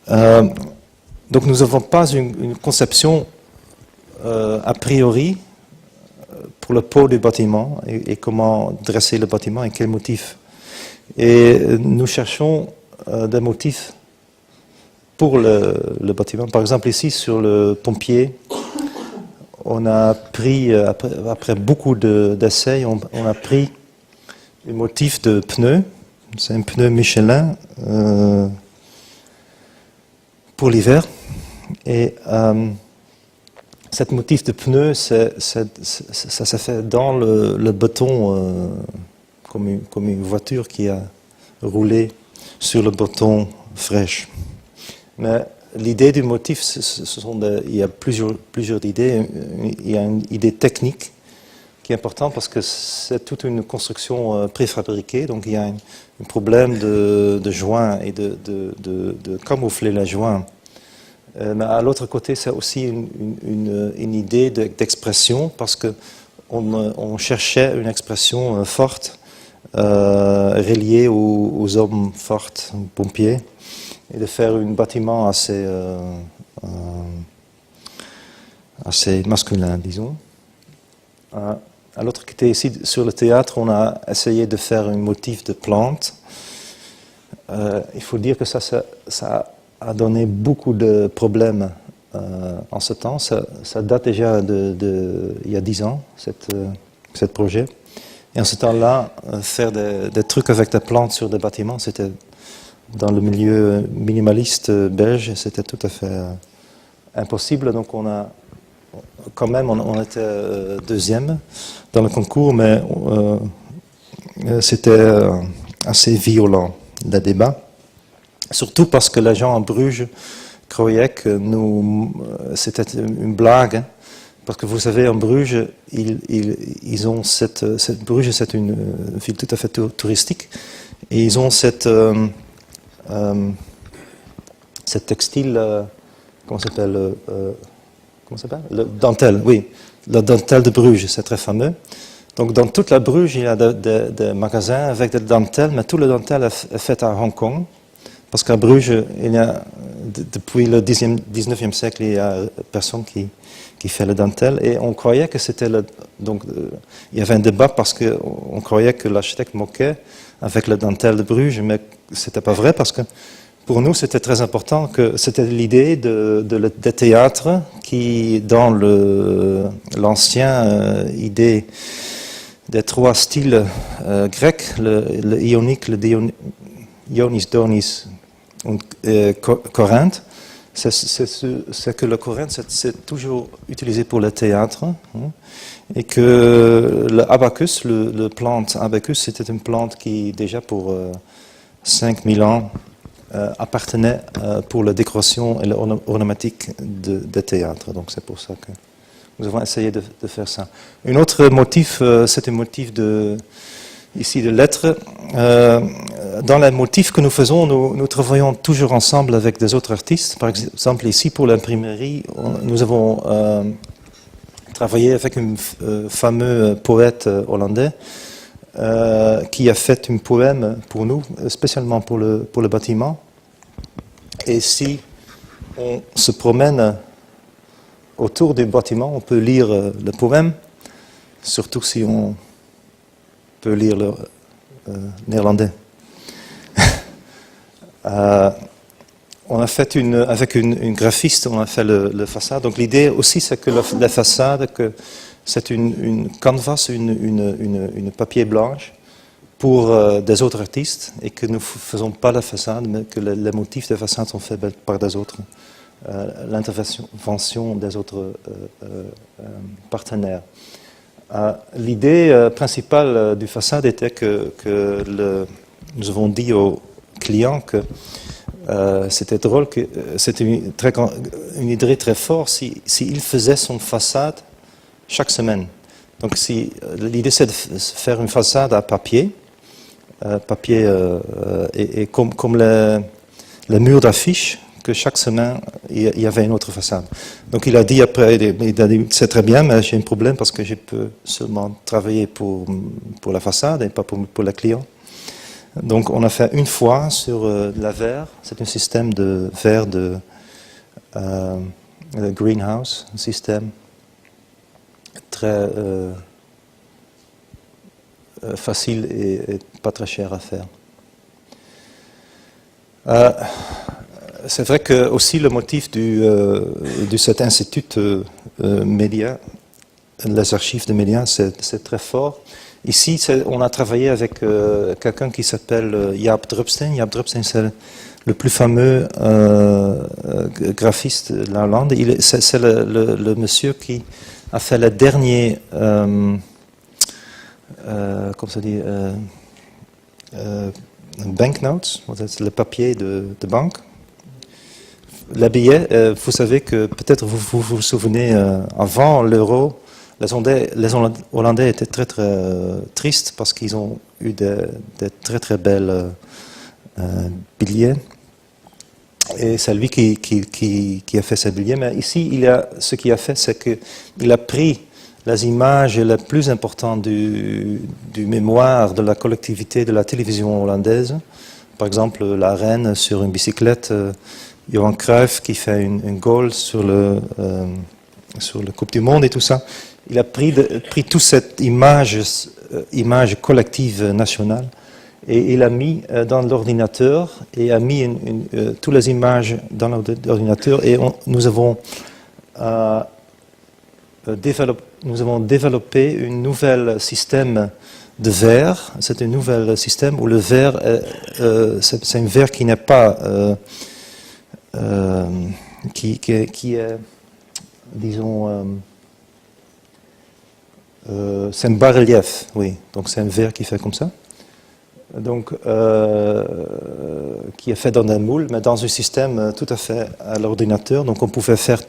Donc nous n'avons pas une conception a priori pour le pot du bâtiment et comment dresser le bâtiment et quel motif. Et nous cherchons des motifs pour le bâtiment. Par exemple, ici, sur le pompier, on a pris, après beaucoup d'essais, on a pris le motif de pneu. C'est un pneu Michelin pour l'hiver. Et ce motif de pneu, ça se fait dans le béton, comme une voiture qui a roulé sur le béton fraîche. Mais l'idée du motif, il y a plusieurs idées. Il y a une idée technique qui est importante parce que c'est toute une construction préfabriquée. Donc il y a un problème de joints et de camoufler les joints. Mais à l'autre côté, c'est aussi une idée d'expression parce qu'on cherchait une expression forte reliée aux hommes forts, aux pompiers, et de faire un bâtiment assez masculin, disons. À l'autre côté, ici, sur le théâtre, on a essayé de faire un motif de plante. Il faut dire que ça a donné beaucoup de problèmes en ce temps. Ça date déjà il y a 10 ans, ce projet. Et en ce temps-là, faire des trucs avec des plantes sur des bâtiments, c'était dans le milieu minimaliste belge, c'était tout à fait impossible. Donc on était deuxième dans le concours, mais c'était assez violent, le débat. Surtout parce que les gens à Bruges croyaient que c'était une blague. Hein, parce que vous savez, en Bruges, ils ont Bruges, c'est une ville tout à fait touristique. Et ils ont cette textile, comment ça s'appelle le dentelle, oui. La dentelle de Bruges, c'est très fameux. Donc dans toute la Bruges, il y a des magasins avec des dentelles, mais tout le dentelle est fait à Hong Kong. Parce qu'à Bruges, depuis le 19e siècle, il y a personne qui fait le dentelle. Et on croyait que c'était donc il y avait un débat parce qu'on croyait que l'architecte moquait avec le dentelle de Bruges, mais c'était pas vrai parce que pour nous, c'était très important que c'était l'idée des théâtres qui, dans l'ancien idée des trois styles grecs, le ionique, le Ionis, Donis et Corinthe, c'est que le Corinthe, c'est toujours utilisé pour le théâtre, hein, et que le abacus, le plante abacus, c'était une plante qui, déjà pour 5000 ans, appartenaient pour la décoration et l'ornamentique des théâtres. Donc c'est pour ça que nous avons essayé de faire ça. Un autre motif, c'est un motif ici de lettres. Dans les motifs que nous faisons, nous travaillons toujours ensemble avec des autres artistes. Par exemple, ici pour l'imprimerie, nous avons travaillé avec un fameux poète hollandais qui a fait un poème pour nous, spécialement pour le bâtiment. Et si on se promène autour du bâtiment, on peut lire le poème, surtout si on peut lire le néerlandais. On a fait avec une graphiste, on a fait le façade. Donc l'idée aussi, c'est que la façade, que c'est une canvas, une papier blanche pour des autres artistes, et que nous ne faisons pas la façade, mais que les motifs de façade sont faits par des autres, l'intervention des autres partenaires. L'idée principale du façade était que nous avons dit aux clients que c'était drôle, que c'était une idée très forte s'il faisait son façade chaque semaine. Donc l'idée c'est de faire une façade à papier, et comme les murs d'affiches, que chaque semaine il y avait une autre façade. Donc il a dit après, il a dit c'est très bien, mais j'ai un problème parce que je peux seulement travailler pour la façade et pas pour les clients. Donc on a fait une fois sur la verre, c'est un système de verre de greenhouse, un système très facile et pas très cher à faire. C'est vrai que aussi le motif de cet institut média, les archives de médias, c'est très fort. Ici, on a travaillé avec quelqu'un qui s'appelle Jaap Drupsteen. Jaap Drupsteen, c'est le plus fameux graphiste de la Hollande. C'est le monsieur qui a fait le dernier, comment ça dit, banknotes, le papier de banque. Les billets, vous savez que peut-être vous souvenez, avant l'euro, les Hollandais étaient très très tristes parce qu'ils ont eu des très très belles billets. Et c'est lui qui a fait ces billets. Mais ici, ce qu'il a fait, c'est qu'il a pris les images les plus importantes du mémoire de la collectivité de la télévision hollandaise. Par exemple, la reine sur une bicyclette, Johan Cruyff qui fait une goal sur la Coupe du Monde et tout ça. Il a pris toute cette image collective nationale et il a mis dans l'ordinateur et a mis toutes les images dans l'ordinateur et nous avons développé un nouvel système de verre. C'est un nouvel système où le verre, c'est un verre qui n'est pas qui est, disons, c'est un bas-relief, oui. Donc c'est un verre qui fait comme ça. Donc, qui est fait dans un moule, mais dans un système tout à fait à l'ordinateur. Donc on pouvait faire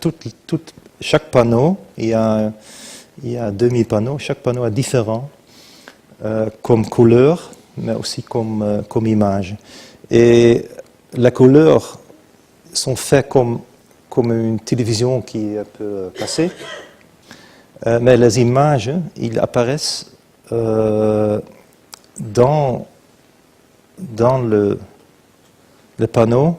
chaque panneau, il y a 2000 panneaux, chaque panneau est différent comme couleur, mais aussi comme image. Et les couleurs sont faites comme une télévision qui peut passer. Mais les images, ils apparaissent dans le panneau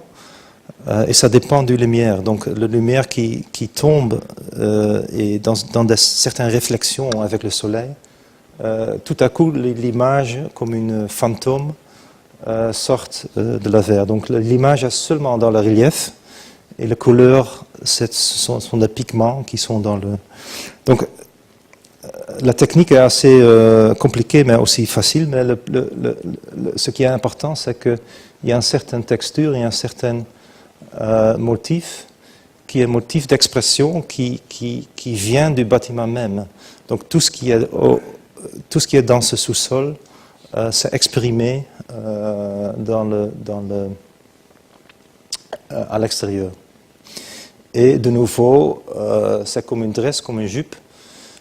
et ça dépend de la lumière. Donc la lumière qui tombe et dans certaines réflexions avec le soleil, tout à coup l'image comme une fantôme sort de la verre. Donc l'image est seulement dans le relief et les couleurs sont des pigments qui sont dans le... Donc, la technique est assez compliquée, mais aussi facile. Mais ce qui est important, c'est qu'il y a une certaine texture, il y a un certain motif, qui est un motif d'expression qui vient du bâtiment même. Donc, tout ce qui est dans ce sous-sol, c'est exprimé dans à l'extérieur. Et de nouveau, c'est comme une dresse, comme une jupe.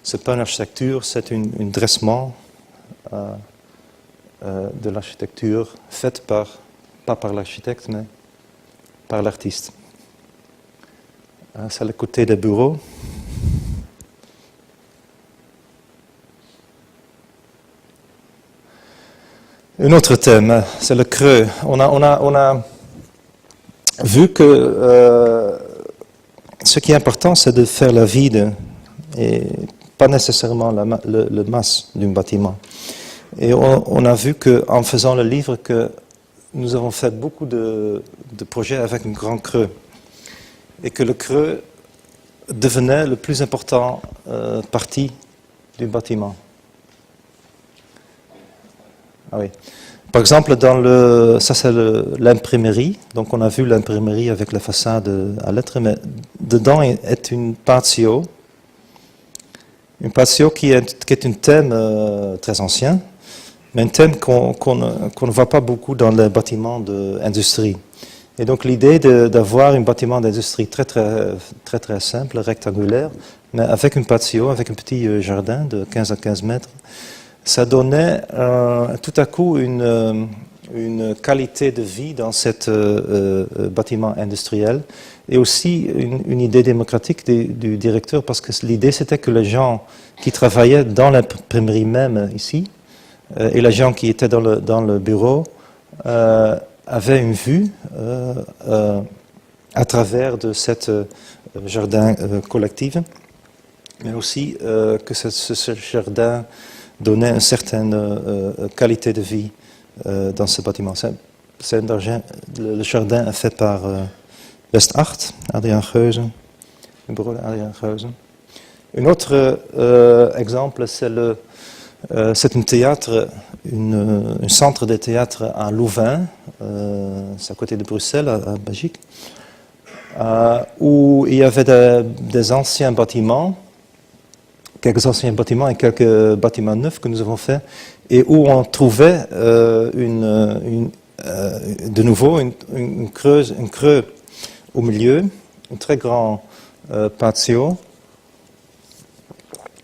Ce n'est pas une architecture, c'est un dressement de l'architecture faite pas par l'architecte, mais par l'artiste. C'est le côté des bureaux. Un autre thème, c'est le creux. On a vu que ce qui est important, c'est de faire la vide et pas nécessairement le masse d'un bâtiment. Et on a vu qu'en faisant le livre que nous avons fait beaucoup de projets avec un grand creux et que le creux devenait le plus important partie du bâtiment. Ah oui. Par exemple, ça c'est l'imprimerie. Donc on a vu l'imprimerie avec la façade à lettres, mais dedans est une patio. Une patio qui est un thème très ancien, mais un thème qu'on ne voit pas beaucoup dans les bâtiments d'industrie. Et donc l'idée d'avoir un bâtiment d'industrie très simple, rectangulaire, mais avec une patio, avec un petit jardin de 15 à 15 mètres, ça donnait tout à coup une qualité de vie dans ce bâtiment industriel et aussi une idée démocratique du directeur, parce que l'idée c'était que les gens qui travaillaient dans l'imprimerie même ici et les gens qui étaient dans le bureau avaient une vue à travers de cet jardin collectif, mais aussi que ce jardin donnait une certaine qualité de vie dans ce bâtiment. Le jardin est fait par Westart, Adriaan Geuzen, le bureau d'Adriaan Geuzen. Un autre exemple, c'est un théâtre, un centre de théâtre à Louvain, c'est à côté de Bruxelles, à Belgique, où il y avait des anciens bâtiments, quelques anciens bâtiments et quelques bâtiments neufs que nous avons faits, et où on trouvait de nouveau un creux au milieu, un très grand patio,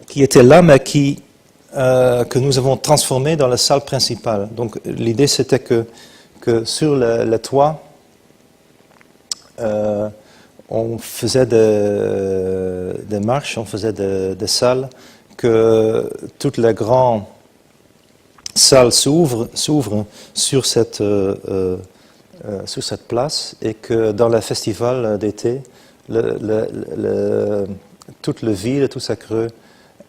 qui était là, mais que nous avons transformé dans la salle principale. Donc l'idée c'était que sur le toit, on faisait des marches, on faisait des salles, que toutes les grandes salles s'ouvrent sur cette place, et que dans le festival d'été, toute la ville, tout ça creux,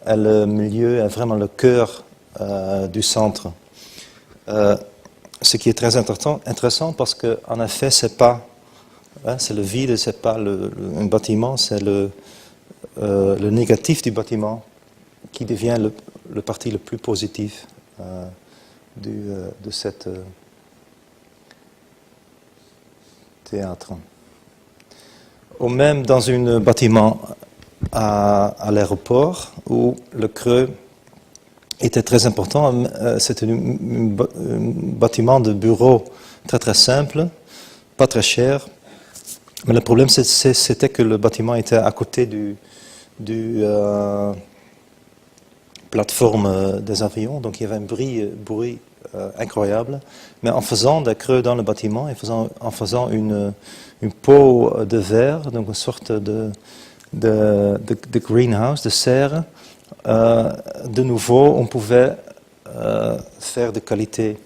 est le milieu, est vraiment le cœur du centre. Ce qui est très intéressant parce qu'en effet, c'est le vide, c'est pas un bâtiment, c'est le négatif du bâtiment qui devient le parti le plus positif de cette théâtre. Ou même dans un bâtiment à l'aéroport où le creux était très important, c'était un bâtiment de bureau très simple, pas très cher. Mais le problème, c'était que le bâtiment était à côté du plateforme des avions, donc il y avait un bruit incroyable. Mais en faisant des creux dans le bâtiment, en faisant une peau de verre, donc une sorte de greenhouse, de serre, de nouveau, on pouvait faire de qualité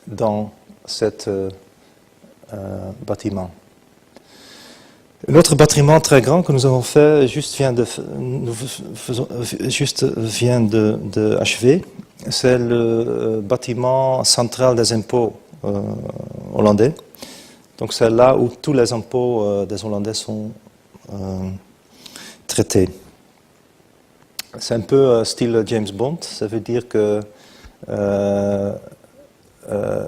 dans cet bâtiment. Un autre bâtiment très grand que nous avons fait vient de achever, c'est le bâtiment central des impôts hollandais. Donc c'est là où tous les impôts des Hollandais sont traités. C'est un peu style James Bond, ça veut dire que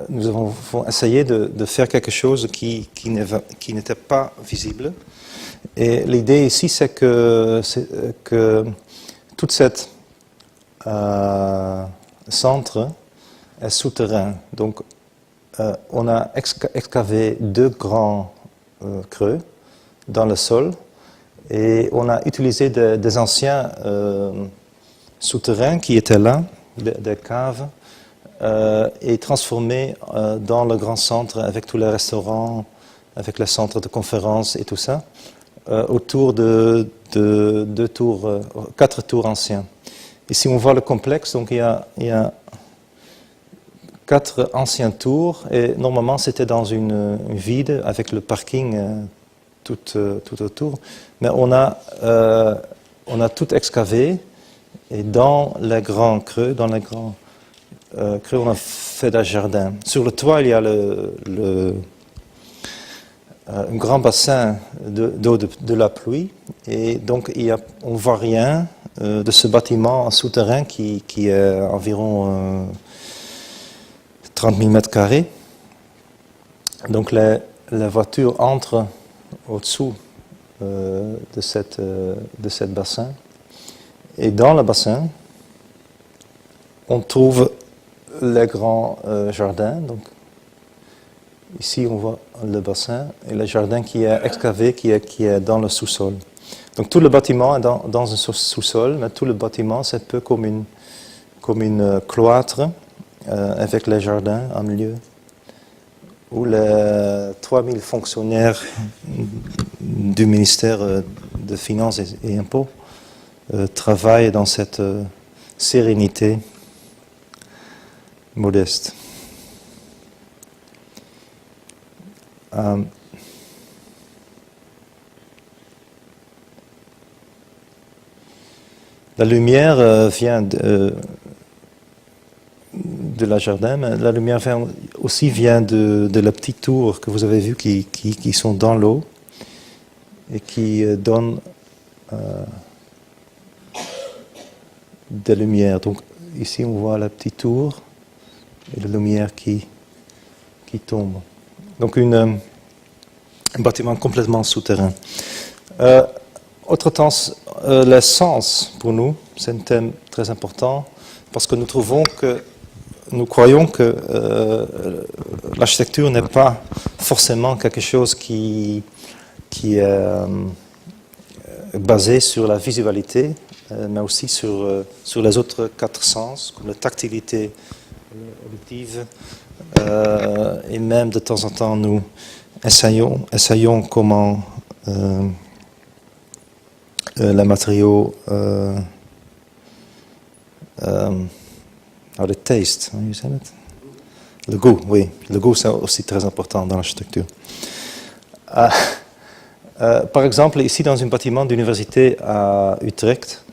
nous avons essayé de faire quelque chose qui n'était pas visible. Et l'idée ici, c'est que tout cet centre est souterrain. Donc, on a excavé deux grands creux dans le sol. Et on a utilisé des anciens souterrains qui étaient là, des caves, et transformé dans le grand centre avec tous les restaurants, avec le centre de conférence et tout ça, autour de 4 tours anciens. Ici on voit le complexe, donc il y a 4 anciens tours, et normalement c'était dans une vide avec le parking tout autour, mais on a tout excavé, et dans les grands creux, on a fait des jardins. Sur le toit, il y a un grand bassin d'eau de la pluie, et donc on ne voit rien de ce bâtiment souterrain qui est environ 30 000 mètres carrés. Donc la voiture entre au-dessous de cette bassin, et dans le bassin, on trouve les grands jardins. Donc, ici, on voit le bassin et le jardin qui est excavé, qui est dans le sous-sol. Donc, tout le bâtiment est dans un sous-sol, mais tout le bâtiment, c'est un peu comme une cloître avec les jardins en milieu, où les 3000 fonctionnaires du ministère des Finances et Impôts travaillent dans cette sérénité modeste. La lumière vient de la jardin, mais la lumière aussi vient de la petite tour que vous avez vue qui sont dans l'eau et qui donnent des lumières. Donc ici on voit la petite tour et la lumière qui tombe. Donc un bâtiment complètement souterrain. Autre temps, l'essence pour nous, c'est un thème très important parce que nous croyons que l'architecture n'est pas forcément quelque chose qui est basé sur la visualité, mais aussi sur les autres 4 sens, comme la tactilité auditive, et même de temps en temps nous essayons comment les matériaux, the taste, you said it? Le goût, oui. Le goût, c'est aussi très important dans l'architecture. Par exemple, ici, dans un bâtiment d'université à Utrecht,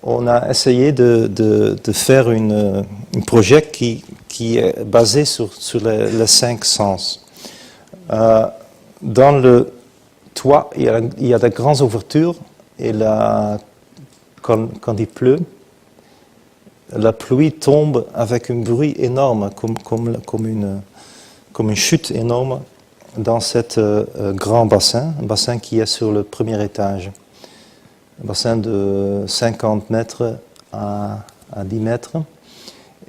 on a essayé de faire un projet qui est basé sur les 5 sens. Dans le toit, il y a de grandes ouvertures, et quand il pleut, la pluie tombe avec un bruit énorme, comme une chute énorme dans cet grand bassin, un bassin qui est sur le premier étage. Un bassin de 50 mètres à 10 mètres.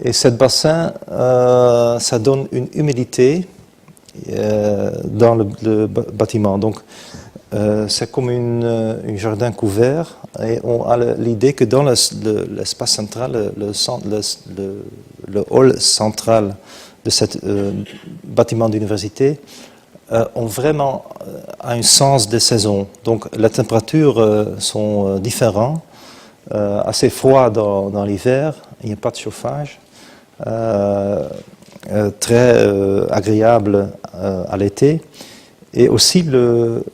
Et ce bassin, ça donne une humidité dans le bâtiment. Donc, c'est comme un jardin couvert, et on a l'idée que dans l'espace central, le hall central de ce bâtiment d'université, ont vraiment un sens de saison. Donc les températures sont différentes, assez froid dans l'hiver, il n'y a pas de chauffage, très agréable à l'été. Et aussi le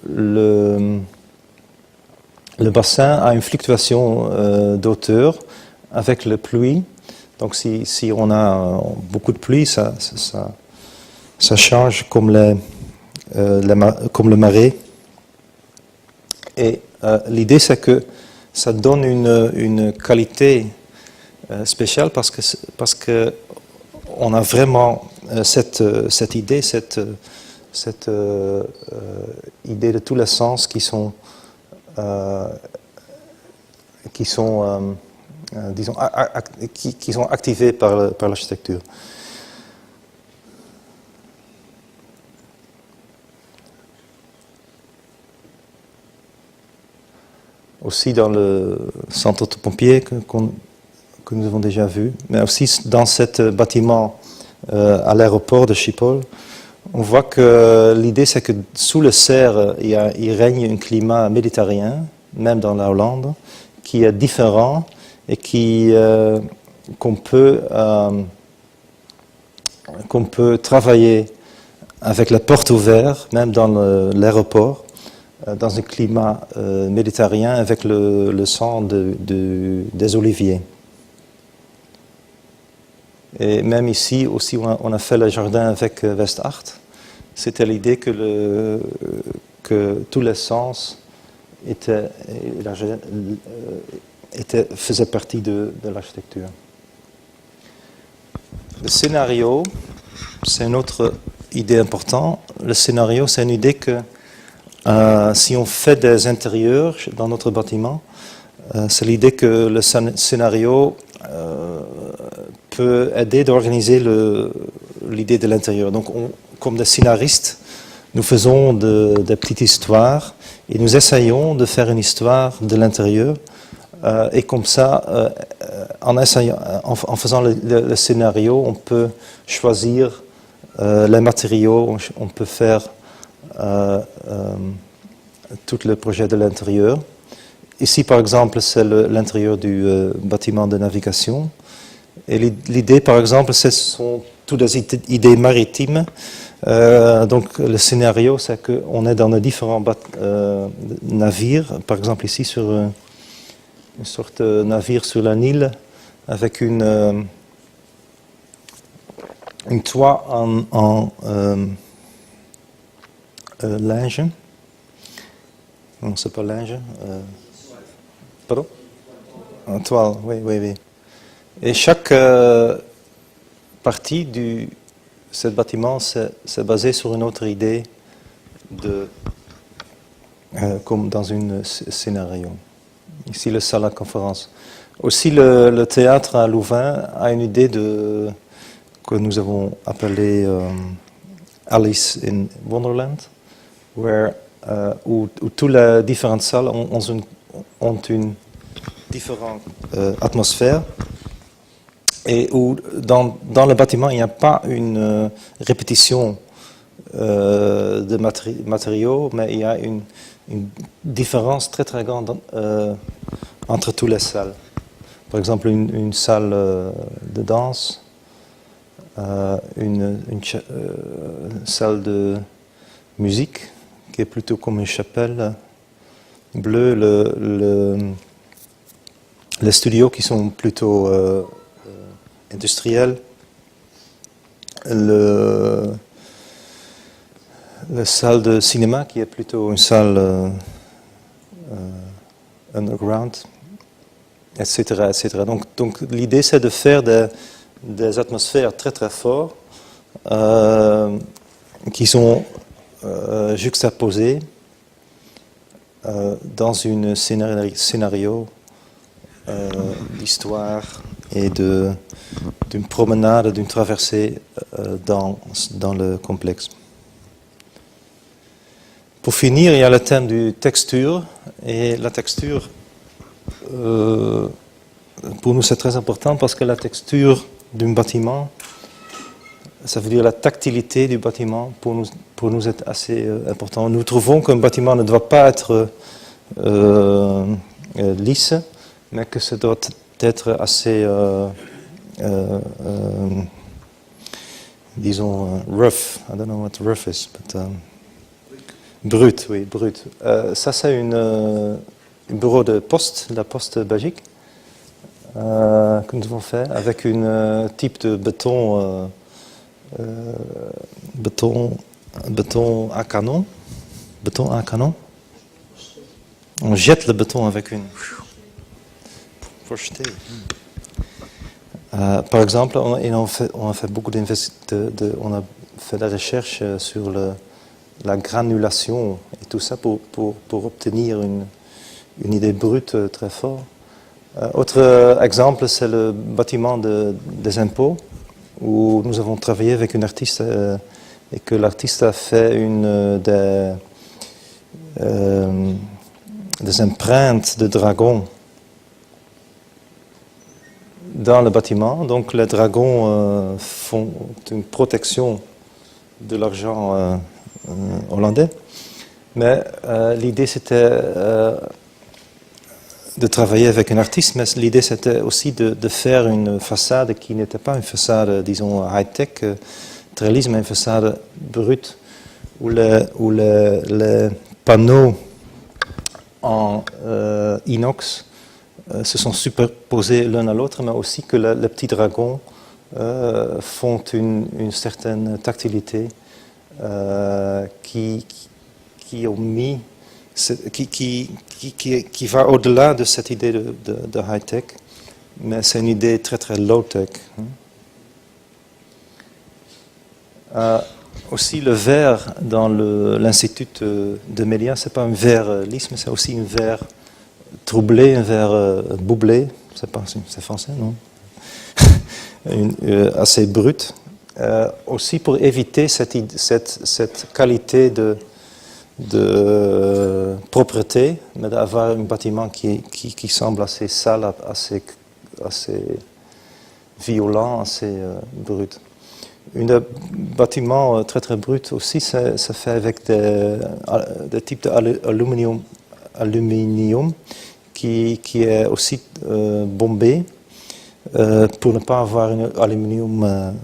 bassin a une fluctuation d'auteur avec la pluie. Donc si on a beaucoup de pluie, ça change comme le marais. Et l'idée, c'est que ça donne une qualité spéciale parce que on a vraiment cette idée, cette idée de tous les sens qui sont disons, qui sont activés par l'architecture. aussi dans le centre autopompier que nous avons déjà vu, mais aussi dans ce bâtiment à l'aéroport de Schiphol. On voit que l'idée, c'est que sous le cerf, il règne un climat méditerranéen, même dans la Hollande, qui est différent et qu'on peut travailler avec la porte ouverte, même dans l'aéroport, dans un climat méditerranéen avec le sang des oliviers. Et même ici aussi, on a fait le jardin avec Westart. C'était l'idée que tous les sens faisaient partie de l'architecture. Le scénario, c'est une autre idée importante. Le scénario, c'est une idée que si on fait des intérieurs dans notre bâtiment, c'est l'idée que le scénario peut aider d'organiser l'idée de l'intérieur. Donc, comme des scénaristes, nous faisons des petites histoires et nous essayons de faire une histoire de l'intérieur. Et comme ça, en faisant le scénario, on peut choisir les matériaux, on peut faire tout le projet de l'intérieur. Ici, par exemple, c'est l'intérieur du bâtiment de navigation. Et l'idée, par exemple, ce sont toutes des idées maritimes. Donc, le scénario, c'est qu'on est dans de différents navires. Par exemple, ici, sur une sorte de navire sur la Nil, avec une toit en linge. Non, c'est pas linge. Pardon? En toile, oui. Et chaque partie de ce bâtiment, c'est basé sur une autre idée, comme dans un scénario. Ici, le salle à conférence. Aussi, le théâtre à Louvain a une idée que nous avons appelée Alice in Wonderland, où toutes les différentes salles ont une différente atmosphère et où dans le bâtiment il n'y a pas une répétition de matériaux, mais il y a une différence très très grande entre toutes les salles. Par exemple, une salle de danse, une salle de musique qui est plutôt comme une chapelle bleue, les studios qui sont plutôt industriels, la salle de cinéma qui est plutôt une salle underground, etc. etc. Donc l'idée c'est de faire des atmosphères très très fortes qui sont juxtaposées dans un scénario d'histoire et d'une promenade, d'une traversée dans le complexe. Pour finir, il y a le thème du texture, et la texture, pour nous c'est très important parce que la texture d'un bâtiment, ça veut dire la tactilité du bâtiment, pour nous est assez important. Nous trouvons qu'un bâtiment ne doit pas être lisse, mais que ça doit être assez, disons, rough. I don't know what rough is, but brut, oui, brut. Ça, c'est un bureau de poste, la poste Belgique, que nous avons fait avec un type de béton à canon. Béton à canon. On jette le béton avec une... Pour jeter. Par exemple, on a fait beaucoup on a fait la recherche sur la granulation et tout ça pour obtenir une idée brute très forte. Autre exemple, c'est le bâtiment des impôts, où nous avons travaillé avec une artiste et que l'artiste a fait des empreintes de dragons dans le bâtiment. Donc les dragons font une protection de l'argent hollandais. Mais l'idée c'était de travailler avec un artiste, mais l'idée c'était aussi de faire une façade qui n'était pas une façade, disons, high-tech, trellis, mais une façade brute, où les panneaux en inox se sont superposés l'un à l'autre, mais aussi que les petits dragons font une certaine tactilité qui ont mis, qui va au-delà de cette idée de high-tech, mais c'est une idée très très low-tech. Aussi le verre dans l'Institut de Mélia, c'est pas un verre lisse, mais c'est aussi un verre troublé, un verre boublé, c'est français, non? Assez brut, aussi pour éviter cette qualité de propreté, mais d'avoir un bâtiment qui semble assez sale, assez violent, assez brut. Un bâtiment très très brut aussi, ça fait avec des types d'aluminium qui est aussi bombé pour ne pas avoir un aluminium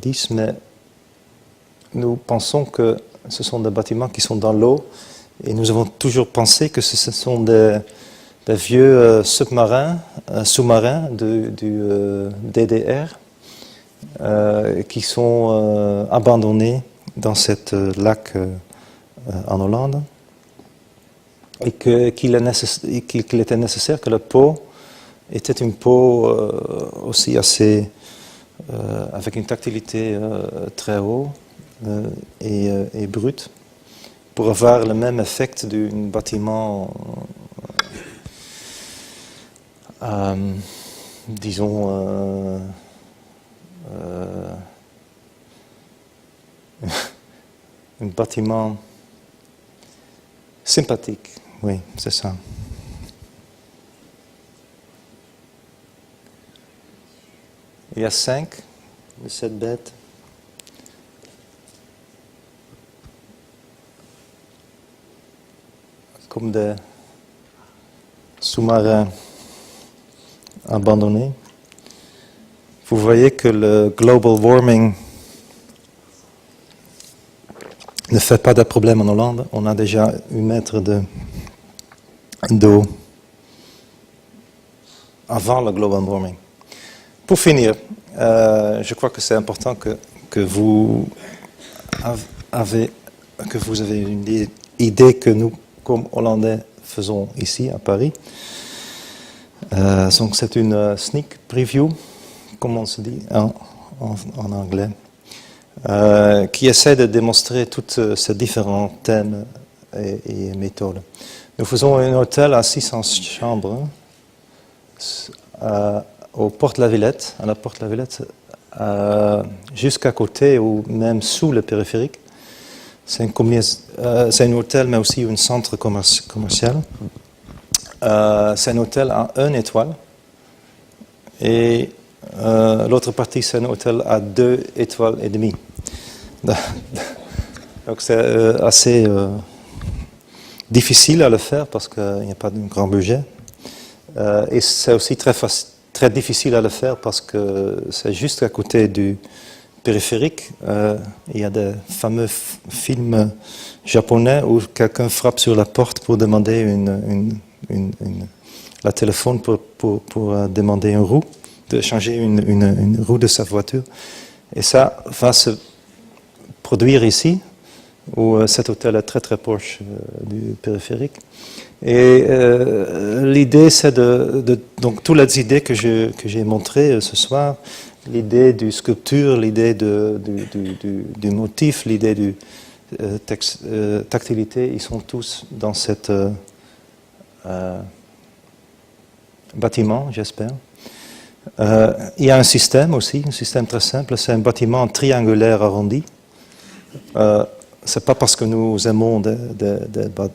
lisse, mais nous pensons que ce sont des bâtiments qui sont dans l'eau et nous avons toujours pensé que ce sont des vieux sous-marins du DDR qui sont abandonnés dans cette lac en Hollande et qu'il était nécessaire que la peau était une peau aussi assez avec une tactilité très haute et brute pour avoir le même effet d'un bâtiment disons un bâtiment sympathique, oui, c'est ça. Il y a 5 de cette bête. Comme des sous-marins abandonnés. Vous voyez que le global warming ne fait pas de problème en Hollande. On a déjà 1 mètre d'eau avant le global warming. Pour finir, je crois que c'est important que vous avez une idée que nous, comme Hollandais, faisons ici à Paris. Donc c'est une sneak preview, comme on se dit en anglais, qui essaie de démontrer tous ces différents thèmes et méthodes. Nous faisons un hôtel à 600 chambres au Porte-la-Villette, à la Porte-la-Villette, jusqu'à côté ou même sous le périphérique. C'est un hôtel, mais aussi un centre commercial. C'est un hôtel à 1 étoile. Et l'autre partie, c'est un hôtel à 2 étoiles et demie. Donc c'est assez difficile à le faire parce qu'il n'y a pas de grand budget. Et c'est aussi très difficile à le faire parce que c'est juste à côté du périphérique. Il y a des fameux films japonais où quelqu'un frappe sur la porte pour demander la téléphone pour demander une roue, de changer une roue de sa voiture. Et ça va se produire ici, où cet hôtel est très très proche du périphérique. Et l'idée, c'est donc toutes les idées que j'ai montrées ce soir, l'idée du sculpture, l'idée du motif, l'idée du tactilité, ils sont tous dans cet bâtiment, j'espère. Il y a un système aussi, un système très simple, c'est un bâtiment triangulaire arrondi. c'est pas parce que nous aimons des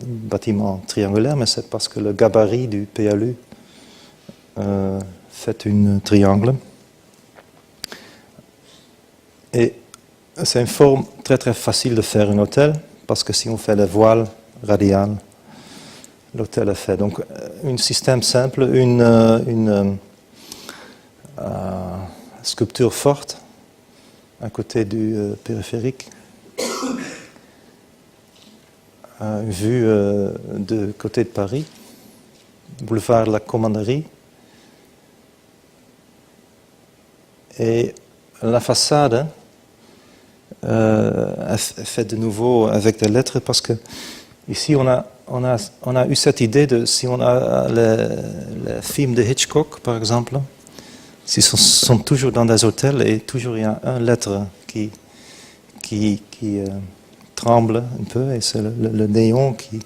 bâtiments triangulaires, mais c'est parce que le gabarit du PLU fait un triangle. Et c'est une forme très très facile de faire un hôtel, parce que si on fait la voile radiale, l'hôtel est fait. Donc, un système simple, une sculpture forte à côté du périphérique, une vue de côté de Paris, boulevard de la Commanderie, et la façade est faite de nouveau avec des lettres, parce que ici on a eu cette idée de, si on a les films de Hitchcock par exemple, ils sont toujours dans des hôtels et toujours il y a une lettre qui tremble un peu, et c'est le néon qui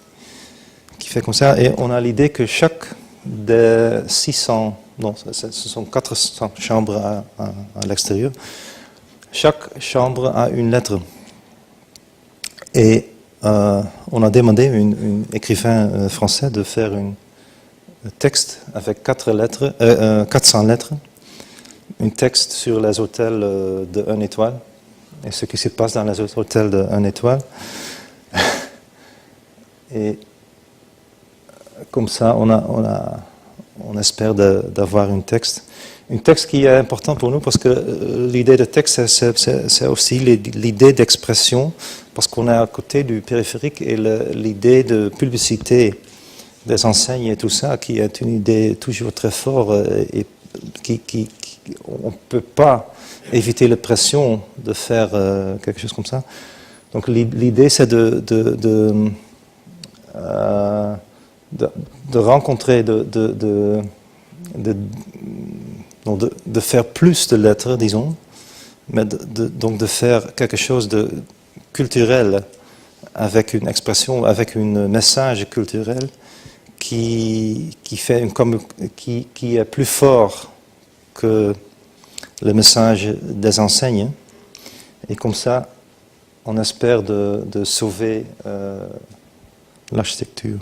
fait comme ça. Et on a l'idée que chaque des 600, non, ce sont 400 chambres à l'extérieur, chaque chambre a une lettre. Et on a demandé à un écrivain français de faire un texte avec 400 lettres, un texte sur les hôtels de 1 étoile et ce qui se passe dans les autres hôtels de 1 étoile. Et comme ça, on espère d'avoir un texte qui est important pour nous, parce que l'idée de texte, c'est aussi l'idée d'expression, parce qu'on est à côté du périphérique, et l'idée de publicité des enseignes et tout ça, qui est une idée toujours très forte, et on ne peut pas éviter la pression de faire quelque chose comme ça. Donc l'idée, c'est de rencontrer, de faire plus de lettres, disons, mais donc de faire quelque chose de culturel, avec une expression, avec un message culturel qui est plus fort que le message des enseignes. Et comme ça, on espère de sauver l'architecture.